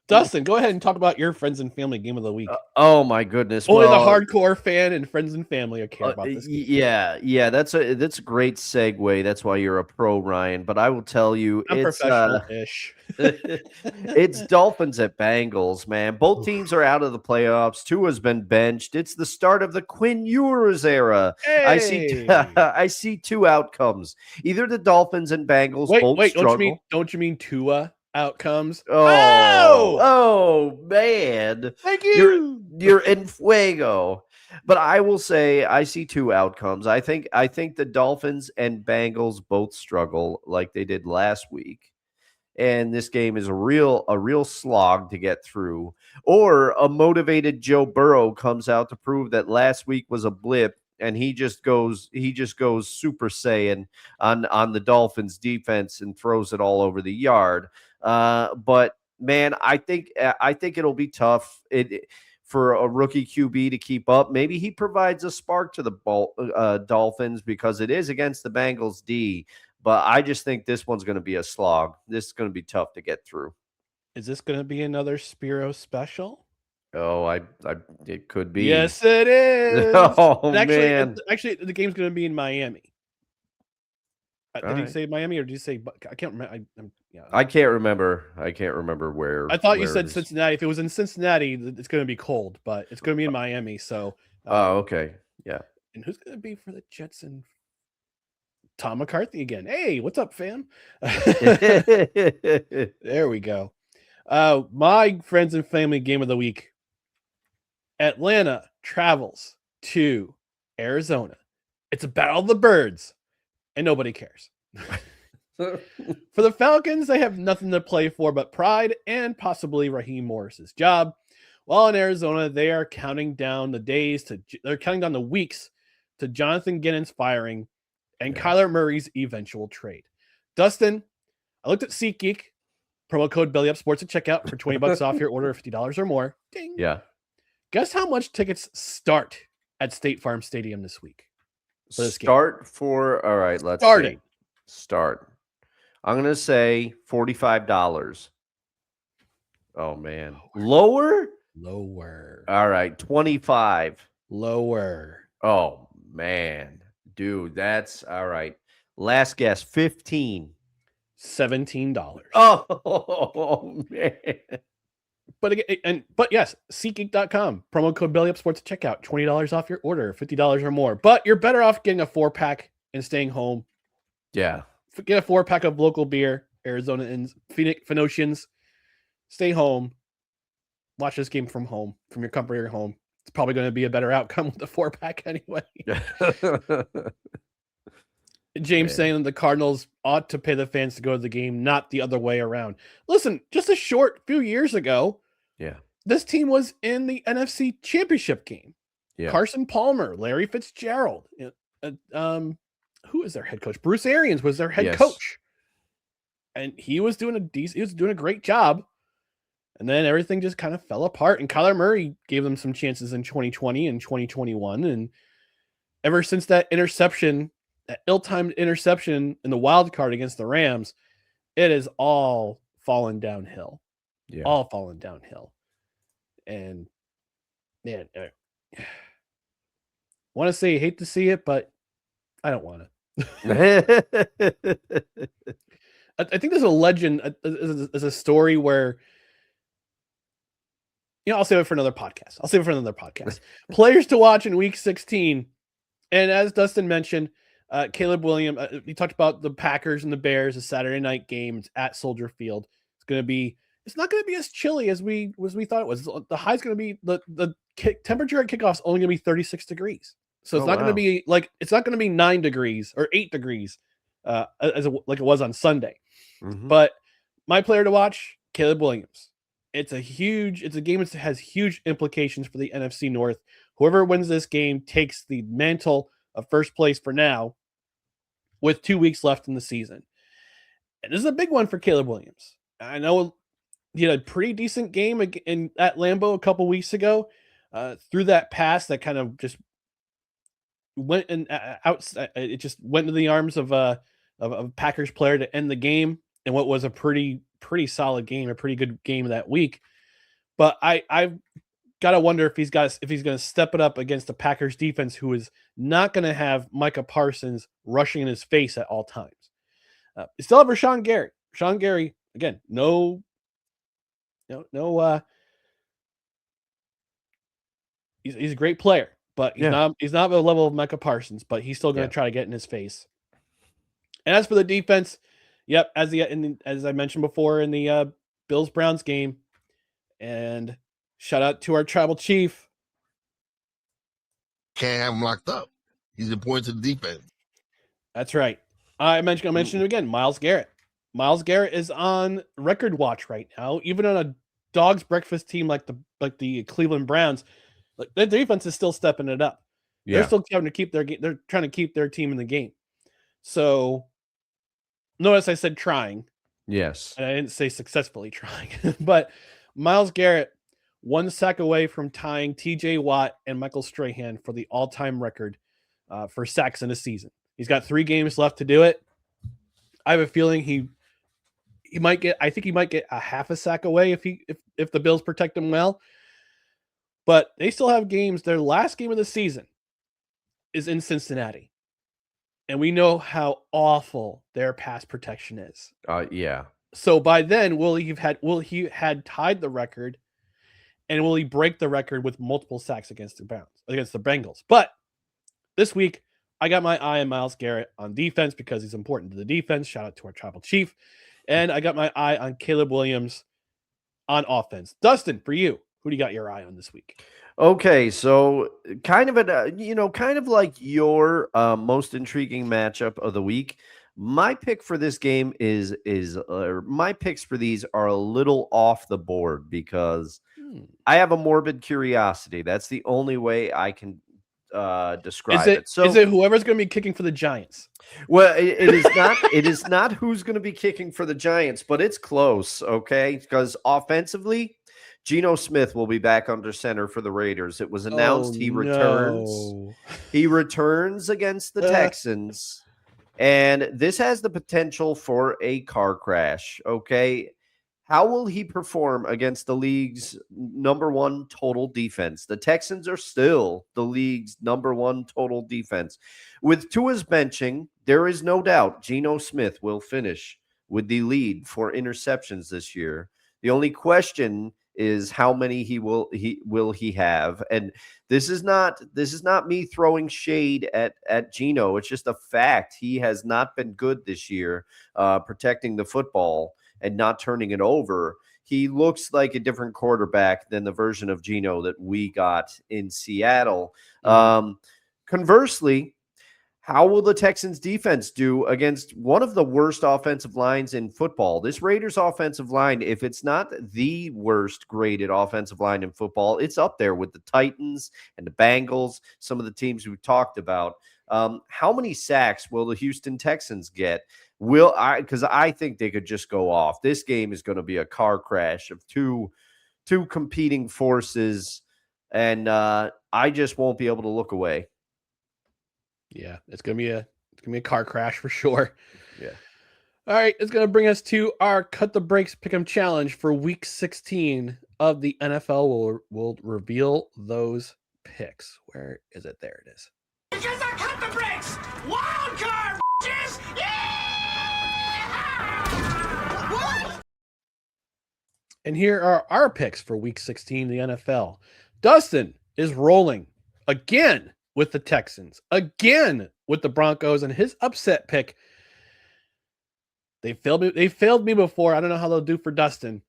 Dustin, go ahead and talk about your friends and family game of the week. Oh my goodness! Only the hardcore fan and friends and family care about this game. Yeah. That's a great segue. That's why you're a pro, Ryan. But I will tell you, I'm professional-ish. It's Dolphins at Bengals, man. Both teams are out of the playoffs. Tua's been benched. It's the start of the Quinn Ewers era. Hey! I see 2 outcomes. Either the Dolphins and Bengals both struggle. Don't you mean Tua outcomes? Oh man. Thank you. You're in fuego. But I will say I see 2 outcomes. I think the Dolphins and Bengals both struggle like they did last week. And this game is a real slog to get through. Or a motivated Joe Burrow comes out to prove that last week was a blip and he just goes Super Saiyan on the Dolphins defense and throws it all over the yard. But man, I think it'll be tough for a rookie QB to keep up. Maybe he provides a spark to the Dolphins because it is against the Bengals D. But I just think this one's going to be a slog. This is going to be tough to get through. Is this going to be another Spiro special? Oh, it could be. Yes, it is. Oh, man. Actually, the game's going to be in Miami. Did you say Miami or did you say? I can't remember. I can't remember. I can't remember where. I thought you said Cincinnati. If it was in Cincinnati, it's going to be cold, but it's going to be in Miami. So. Okay. Yeah. And who's going to be for the Jets and Tom McCarthy again? Hey, what's up, fam? There we go. My friends and family game of the week. Atlanta travels to Arizona. It's a battle of the birds, and nobody cares. For the Falcons, they have nothing to play for but pride and possibly Raheem Morris's job. While in Arizona, they are counting down the weeks to Jonathan Ginnon's firing and Kyler Murray's eventual trade. Dustin, I looked at SeatGeek, promo code BellyUpSports at checkout for $20 off your order of $50 or more. Ding. Yeah. Guess how much tickets start at State Farm Stadium this week? Let's see. Start. I'm going to say $45. Oh, man. Lower? Lower. All right. 25. Lower. Oh, man. Dude, that's all right. Last guess, 15. $17. Oh, man. But yes, SeatGeek.com. Promo code BellyUpSports at checkout. $20 off your order, $50 or more. But you're better off getting a 4-pack and staying home. Yeah. Get a 4-pack of local beer, Arizona and Phoenicians. Stay home. Watch this game from home, from your comfort of your home. It's probably going to be a better outcome with the 4-pack anyway. James saying the Cardinals ought to pay the fans to go to the game, not the other way around. Listen, just a short few years ago, this team was in the NFC Championship game. Yeah. Carson Palmer, Larry Fitzgerald, who is their head coach? Bruce Arians was their head coach, and he was doing a great job. And then everything just kind of fell apart. And Kyler Murray gave them some chances in 2020 and 2021, and ever since that interception. That ill-timed interception in the wild card against the Rams, it is all fallen downhill. Yeah. All fallen downhill. And man, want to say hate to see it, but I don't want to. I think there's a legend, there's a story where I'll save it for another podcast. Players to watch in Week 16, and as Dustin mentioned, Caleb Williams. We talked about the Packers and the Bears, a Saturday night game. It's at Soldier Field. It's not going to be as chilly as we thought it was. The high's going to be the temperature at kickoff is only going to be 36 degrees. So it's not going to be it's not going to be 9 degrees or 8 degrees like it was on Sunday. Mm-hmm. But my player to watch, Caleb Williams. It's a game that has huge implications for the NFC North. Whoever wins this game takes the mantle of first place for now, with 2 weeks left in the season. And this is a big one for Caleb Williams. I know he had a pretty decent game at Lambeau a couple weeks ago. Through that pass that kind of just went it just went into the arms of a Packers player to end the game, and what was a pretty solid game, a pretty good game that week. But I've got to wonder if he's going to step it up against the Packers defense, who is not going to have Micah Parsons rushing in his face at all times. You still have Rashawn Gary. Rashawn Gary, again, he's a great player, but he's not at the level of Micah Parsons, but he's still going to try to get in his face. And as for the defense, yep, as I mentioned before in the Bills-Browns game, and shout out to our tribal chief. Can't have him locked up. He's important to the defense. That's right. I mentioned it again, Myles Garrett. Myles Garrett is on record watch right now, even on a dog's breakfast team like the Cleveland Browns. Like, their defense is still stepping it up. Yeah. They're still trying to keep they're trying to keep their team in the game. So notice I said trying. Yes. And I didn't say successfully trying. But Myles Garrett, 1 sack away from tying TJ Watt and Michael Strahan for the all-time record for sacks in a season. He's got 3 games left to do it. I have a feeling he might get a half a sack away if the Bills protect him well. But they still have games. Their last game of the season is in Cincinnati. And we know how awful their pass protection is. Yeah. So by then, will he had tied the record, and will he break the record with multiple sacks against the Bengals? But this week, I got my eye on Myles Garrett on defense because he's important to the defense. Shout out to our tribal chief. And I got my eye on Caleb Williams on offense. Dustin, for you, who do you got your eye on this week? Okay, so kind of like your most intriguing matchup of the week. My pick for this game my picks for these are a little off the board because I have a morbid curiosity. That's the only way I can describe it. So is it whoever's going to be kicking for the Giants? Well, it is not. It is not who's going to be kicking for the Giants, but it's close. Okay, because offensively, Geno Smith will be back under center for the Raiders. It was announced he returns. He returns against the Texans, and this has the potential for a car crash. Okay. How will he perform against the league's #1 total defense? The Texans are still the league's #1 total defense. With Tua's benching, there is no doubt Geno Smith will finish with the lead for interceptions this year. The only question is how many will he have? And this is not me throwing shade at Geno. It's just a fact. He has not been good this year protecting the football and not turning it over. He looks like a different quarterback than the version of Geno that we got in Seattle. Conversely, how will the Texans defense do against one of the worst offensive lines in football? This Raiders offensive line, if it's not the worst graded offensive line in football, it's up there with the Titans and the Bengals, some of the teams we've talked about. How many sacks will the Houston Texans get? Because I think they could just go off. This game is going to be a car crash of two competing forces, and I just won't be able to look away. Yeah, it's gonna be a car crash for sure. Yeah. All right, it's gonna bring us to our cut the breaks pick'em challenge for Week 16 of the NFL. We'll reveal those picks. Where is it? There it is. Because I cut the breaks. Wild card, bitches. Yeah! What? And here are our picks for Week 16 in the NFL. Dustin is rolling again with the Texans, again with the Broncos, and his upset pick. They failed me before. I don't know how they'll do for Dustin.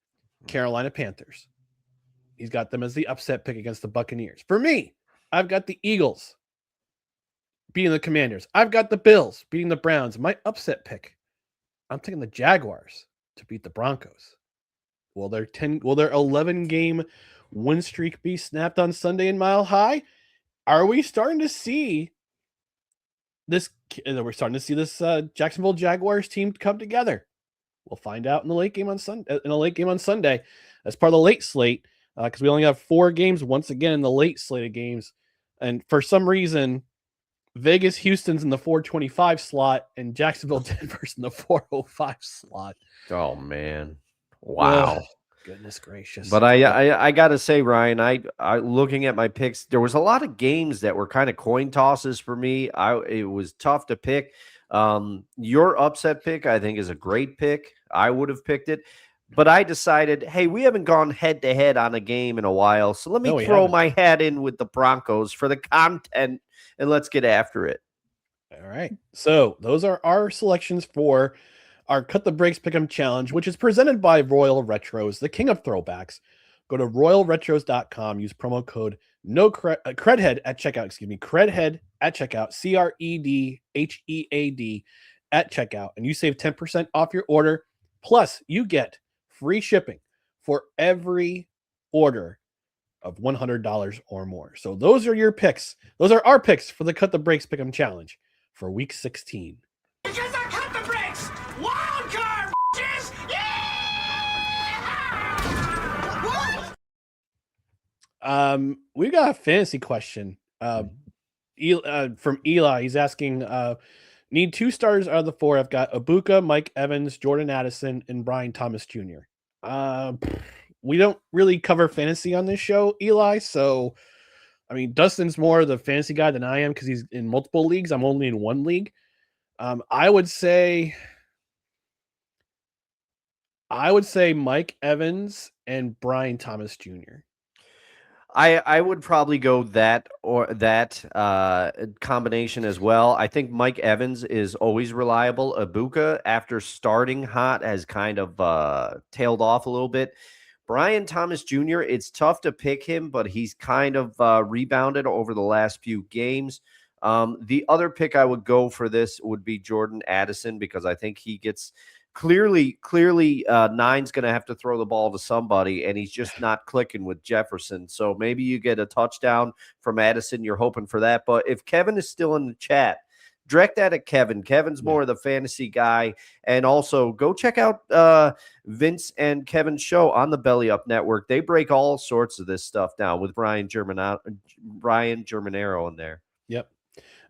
Carolina Panthers. He's got them as the upset pick against the Buccaneers. For me, I've got the Eagles beating the Commanders. I've got the Bills beating the Browns. My upset pick, I'm taking the Jaguars to beat the Broncos. Will their 11 game win streak be snapped on Sunday in Mile High? Are we starting to see this? We're starting to see this Jacksonville Jaguars team come together. We'll find out in the late game on Sunday, as part of the late slate, because we only have 4 games once again in the late slate of games, and for some reason, Vegas Houston's in the 425 slot and Jacksonville Denver's in the 405 slot. Oh man. Wow. Ugh, goodness gracious. But I got to say, Ryan, I looking at my picks, there was a lot of games that were kind of coin tosses for me. It was tough to pick. Your upset pick, I think, is a great pick. I would have picked it. But I decided, hey, we haven't gone head-to-head on a game in a while, so let me throw my hat in with the Broncos for the content, and let's get after it. All right. So those are our selections for our Cut the Breaks Pick'em Challenge, which is presented by Royal Retros, the king of throwbacks. Go to royalretros.com, use promo code CREDHEAD at checkout, CREDHEAD at checkout, CREDHEAD at checkout, and you save 10% off your order. Plus, you get free shipping for every order of $100 or more. So those are your picks. Those are our picks for the Cut the Breaks Pick'em Challenge for Week 16. Because I cut the brakes! Wild card, bitches! Yeah! What? We got a fantasy question from Eli. He's asking, need 2 starters out of the 4. I've got Ibuka, Mike Evans, Jordan Addison, and Brian Thomas Jr. We don't really cover fantasy on this show, Eli. So, I mean, Dustin's more the fantasy guy than I am because he's in multiple leagues. I'm only in 1 league. I would say Mike Evans and Brian Thomas Jr. I would probably go that combination as well. I think Mike Evans is always reliable. Ibuka, after starting hot, has kind of tailed off a little bit. Brian Thomas Jr., it's tough to pick him, but he's kind of rebounded over the last few games. The other pick I would go for this would be Jordan Addison, because I think he gets clearly Nine's going to have to throw the ball to somebody, and he's just not clicking with Jefferson. So maybe you get a touchdown from Addison. You're hoping for that. But if Kevin is still in the chat, direct that at Kevin. Kevin's more of the fantasy guy. And also go check out Vince and Kevin's show on the Belly Up Network. They break all sorts of this stuff down with Ryan Germanaro in there. Yep.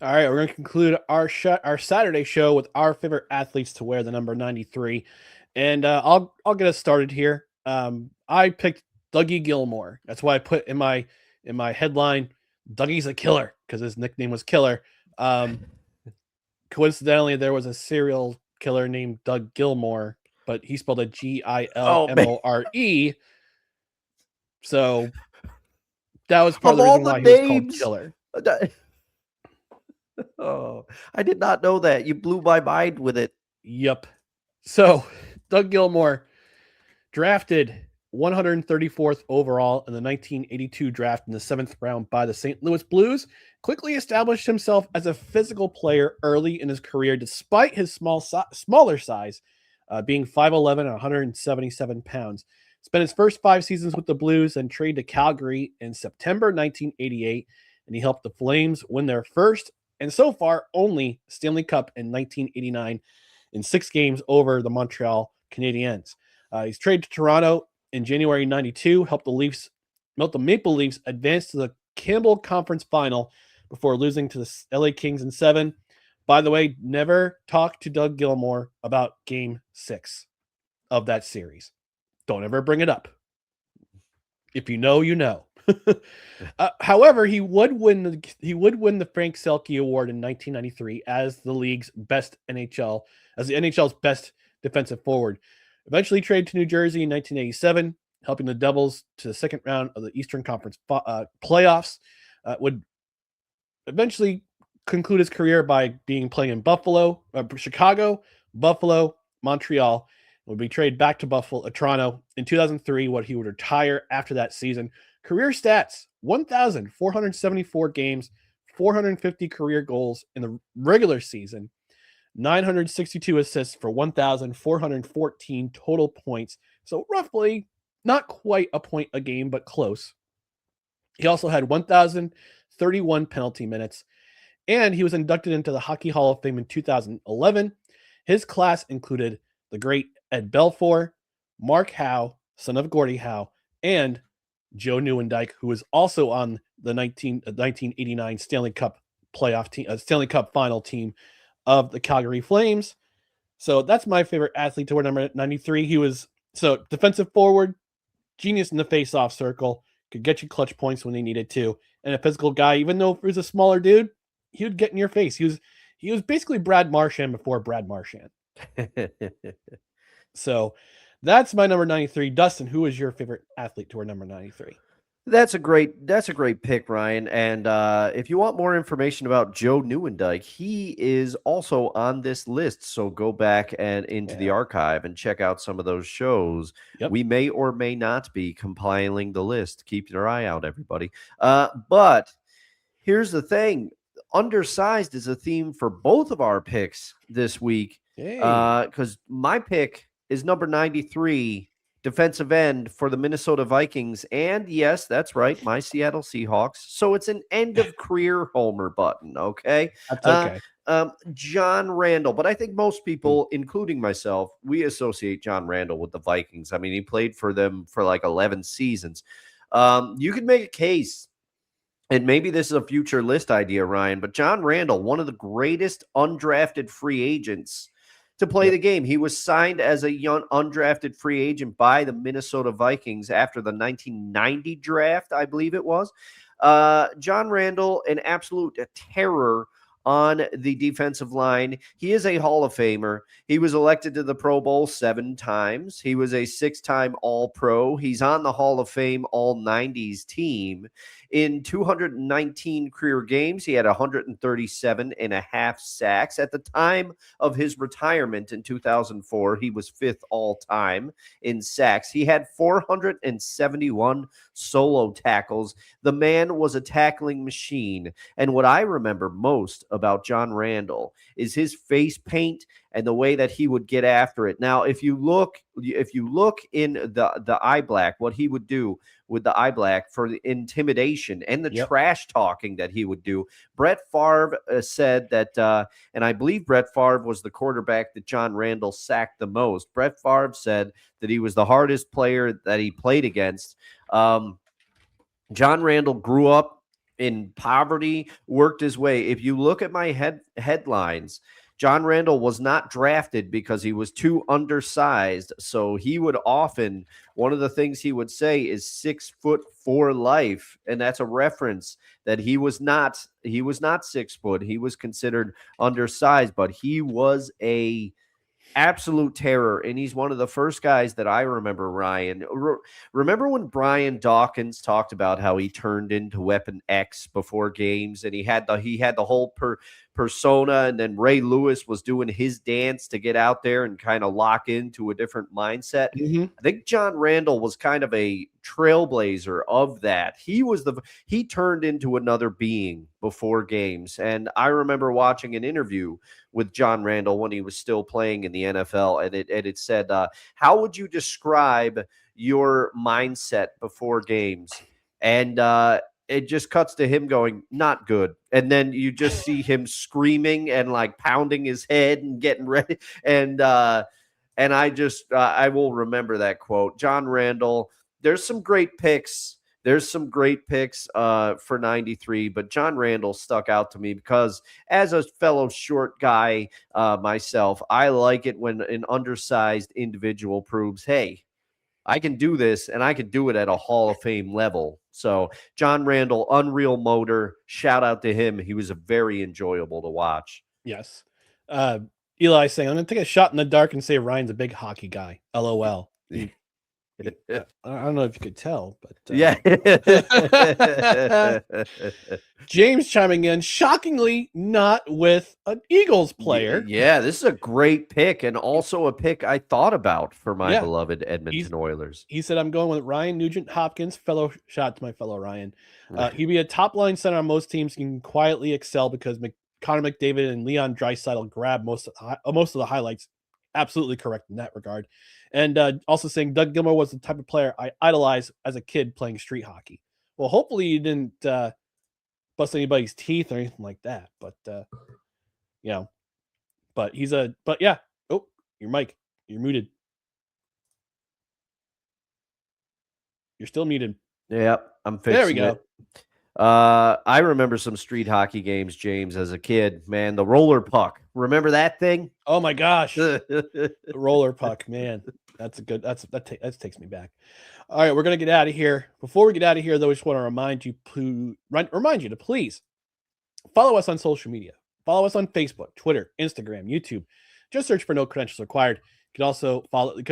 All right, we're going to conclude our Saturday show with our favorite athletes to wear the number 93, and I'll get us started here. I picked Dougie Gilmour. That's why I put in my headline, "Dougie's a killer," because his nickname was Killer. Coincidentally, there was a serial killer named Doug Gilmour, but he spelled it Gilmore. So that was part of the reason why he was called Killer. Oh, I did not know that. You blew my mind with it. Yep. So Doug Gilmour, drafted 134th overall in the 1982 draft in the 7th round by the St. Louis Blues, quickly established himself as a physical player early in his career, despite his smaller size, being 5'11" and 177 pounds. Spent his first 5 seasons with the Blues and traded to Calgary in September 1988, and he helped the Flames win their first and so far only Stanley Cup in 1989 in 6 games over the Montreal Canadiens. He's traded to Toronto in January 92, helped the Maple Leafs advance to the Campbell Conference Final before losing to the LA Kings in 7. By the way, never talk to Doug Gilmour about Game 6 of that series. Don't ever bring it up. If you know, you know. However, he would win the Frank Selke Award in 1993 as the NHL's best defensive forward. Eventually traded to New Jersey in 1987. helping the Devils to the second round of the Eastern Conference playoffs. Would eventually conclude his career by playing in Chicago, Buffalo, Montreal. Would be traded back to Toronto in 2003, what he would retire after that season. Career stats: 1,474 games, 450 career goals in the regular season, 962 assists for 1,414 total points. So roughly not quite a point a game, but close. He also had 1,031 penalty minutes, and he was inducted into the Hockey Hall of Fame in 2011. His class included the great Ed Belfour, Mark Howe, son of Gordie Howe, and Joe Nieuwendyk, who was also on the 1989 Stanley Cup playoff team, Stanley Cup final team of the Calgary Flames. So that's my favorite athlete to wear number 93. He was defensive forward, genius in the face-off circle, could get you clutch points when they needed to, and a physical guy. Even though he was a smaller dude, he would get in your face. He was basically Brad Marchand before Brad Marchand. So that's my number 93. Dustin, who is your favorite athlete to wear number 93? That's a great pick, Ryan. And if you want more information about Joe Nieuwendyk, he is also on this list. So go back and into the archive and check out some of those shows. Yep. We may or may not be compiling the list. Keep your eye out, everybody. But here's the thing. Undersized is a theme for both of our picks this week. Because my pick is number 93, defensive end for the Minnesota Vikings. And yes, that's right, my Seattle Seahawks. So it's an end of career homer button, okay? That's okay. John Randle. But I think most people, including myself, we associate John Randle with the Vikings. I mean, he played for them for like 11 seasons. You can make a case, and maybe this is a future list idea, Ryan, but John Randle, one of the greatest undrafted free agents to play the game. He was signed as a young undrafted free agent by the Minnesota Vikings after the 1990 draft, I believe it was. John Randle, an absolute terror on the defensive line. He is a Hall of Famer. He was elected to the Pro Bowl 7 times. He was a 6-time All-Pro. He's on the Hall of Fame All-90s team. In 219 career games, he had 137 and a half sacks. At the time of his retirement in 2004, he was 5th all-time in sacks. He had 471 solo tackles. The man was a tackling machine. And what I remember most about John Randle is his face paint and the way that he would get after it. Now, if you look in the eye black, what he would do with the eye black for the intimidation and the trash talking that he would do. Brett Favre said that, and I believe Brett Favre was the quarterback that John Randle sacked the most. Brett Favre said that he was the hardest player that he played against. John Randle grew up in poverty, worked his way. If you look at my headlines, John Randle was not drafted because he was too undersized. So he would often, one of the things he would say is 6 foot for life. And that's a reference that he was not 6 foot. He was considered undersized, but he was a absolute terror. And he's one of the first guys that I remember, Ryan. Remember when Brian Dawkins talked about how he turned into Weapon X before games, and he had the whole persona, and then Ray Lewis was doing his dance to get out there and kind of lock into a different mindset. I think John Randle was kind of a trailblazer of that. He turned into another being before games. And I remember watching an interview with John Randle when he was still playing in the NFL, and it said, how would you describe your mindset before games? And it just cuts to him going, not good. And then you just see him screaming and like pounding his head and getting ready. And I will remember that quote. John Randle, there's some great picks. There's some great picks for 93, but John Randle stuck out to me because as a fellow short guy myself, I like it when an undersized individual proves, hey, I can do this, and I can do it at a Hall of Fame level. So John Randle, unreal motor. Shout out to him. He was very enjoyable to watch. Yes. Eli saying, I'm going to take a shot in the dark and say Ryan's a big hockey guy. LOL. I don't know if you could tell, but Yeah. James chiming in, shockingly not with an Eagles player. Yeah, this is a great pick and also a pick I thought about for my Yeah. beloved Edmonton Oilers. He said, I'm going with Ryan Nugent-Hopkins, shout to my fellow Ryan. He'd be a top-line center on most teams. He can quietly excel because Connor McDavid and Leon Draisaitl grab most of the highlights. Absolutely correct in that regard. And also saying Doug Gilmour was the type of player I idolized as a kid playing street hockey. Well, hopefully you didn't bust anybody's teeth or anything like that. But, but yeah. Oh, your mic. You're muted. You're still muted. Yep, I'm fixing There we go. it. I remember some street hockey games, James, as a kid. Man, the roller puck. Remember that thing? Oh my gosh, the roller puck, man. That takes me back. All right, we're gonna get out of here. Before we get out of here, though, I just want to remind you to please follow us on social media. Follow us on Facebook, Twitter, Instagram, YouTube. Just search for No Credentials Required. You can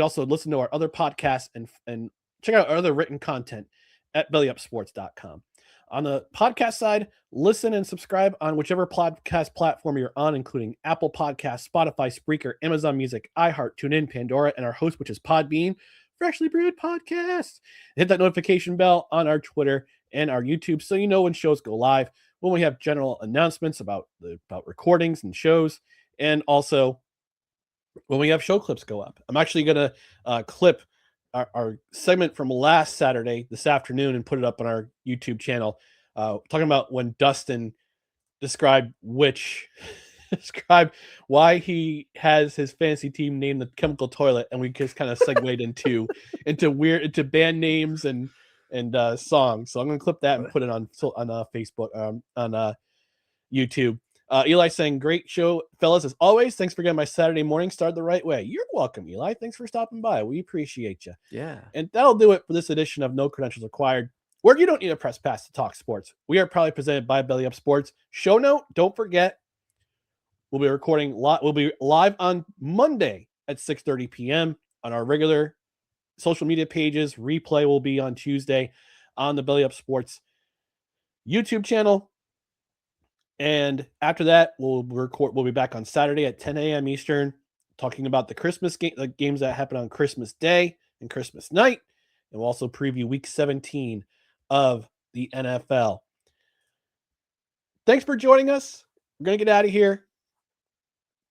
also listen to our other podcasts and check out our other written content at bellyupsports.com. On the podcast side, listen and subscribe on whichever podcast platform you're on, including Apple Podcasts, Spotify, Spreaker, Amazon Music, iHeart, TuneIn, Pandora, and our host, which is Podbean, Freshly Brewed Podcast. Hit that notification bell on our Twitter and our YouTube so you know when shows go live, when we have general announcements about recordings and shows, and also when we have show clips go up. I'm actually going to clip our segment from last Saturday this afternoon and put it up on our YouTube channel, talking about when Dustin described why he has his fantasy team named the Chemical Toilet, and we just kind of segued into band names and songs. So I'm going to clip that and put it on Facebook, on YouTube. Eli saying, great show, fellas, as always. Thanks for getting my Saturday morning started the right way. You're welcome, Eli. Thanks for stopping by. We appreciate you. Yeah. And that'll do it for this edition of No Credentials Required, where you don't need a press pass to talk sports. We are proudly presented by Belly Up Sports. Show note, don't forget, we'll be live on Monday at 6:30 p.m. on our regular social media pages. Replay will be on Tuesday on the Belly Up Sports YouTube channel. And after that, we'll be back on Saturday at 10 a.m. Eastern, talking about the Christmas the games that happen on Christmas Day and Christmas night. And we'll also preview week 17 of the NFL. Thanks for joining us. We're going to get out of here.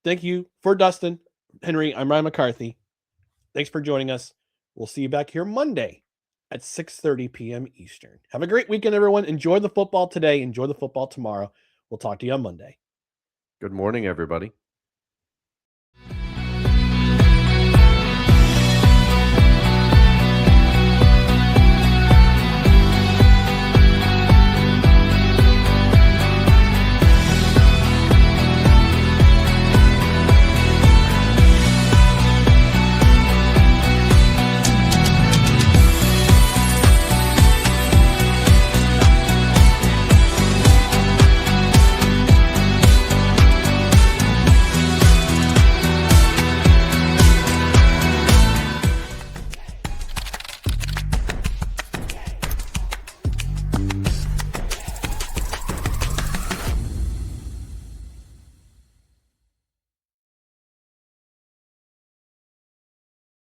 Thank you for Dustin, Henry. I'm Ryan McCarthy. Thanks for joining us. We'll see you back here Monday at 6:30 p.m. Eastern. Have a great weekend, everyone. Enjoy the football today. Enjoy the football tomorrow. We'll talk to you on Monday. Good morning, everybody.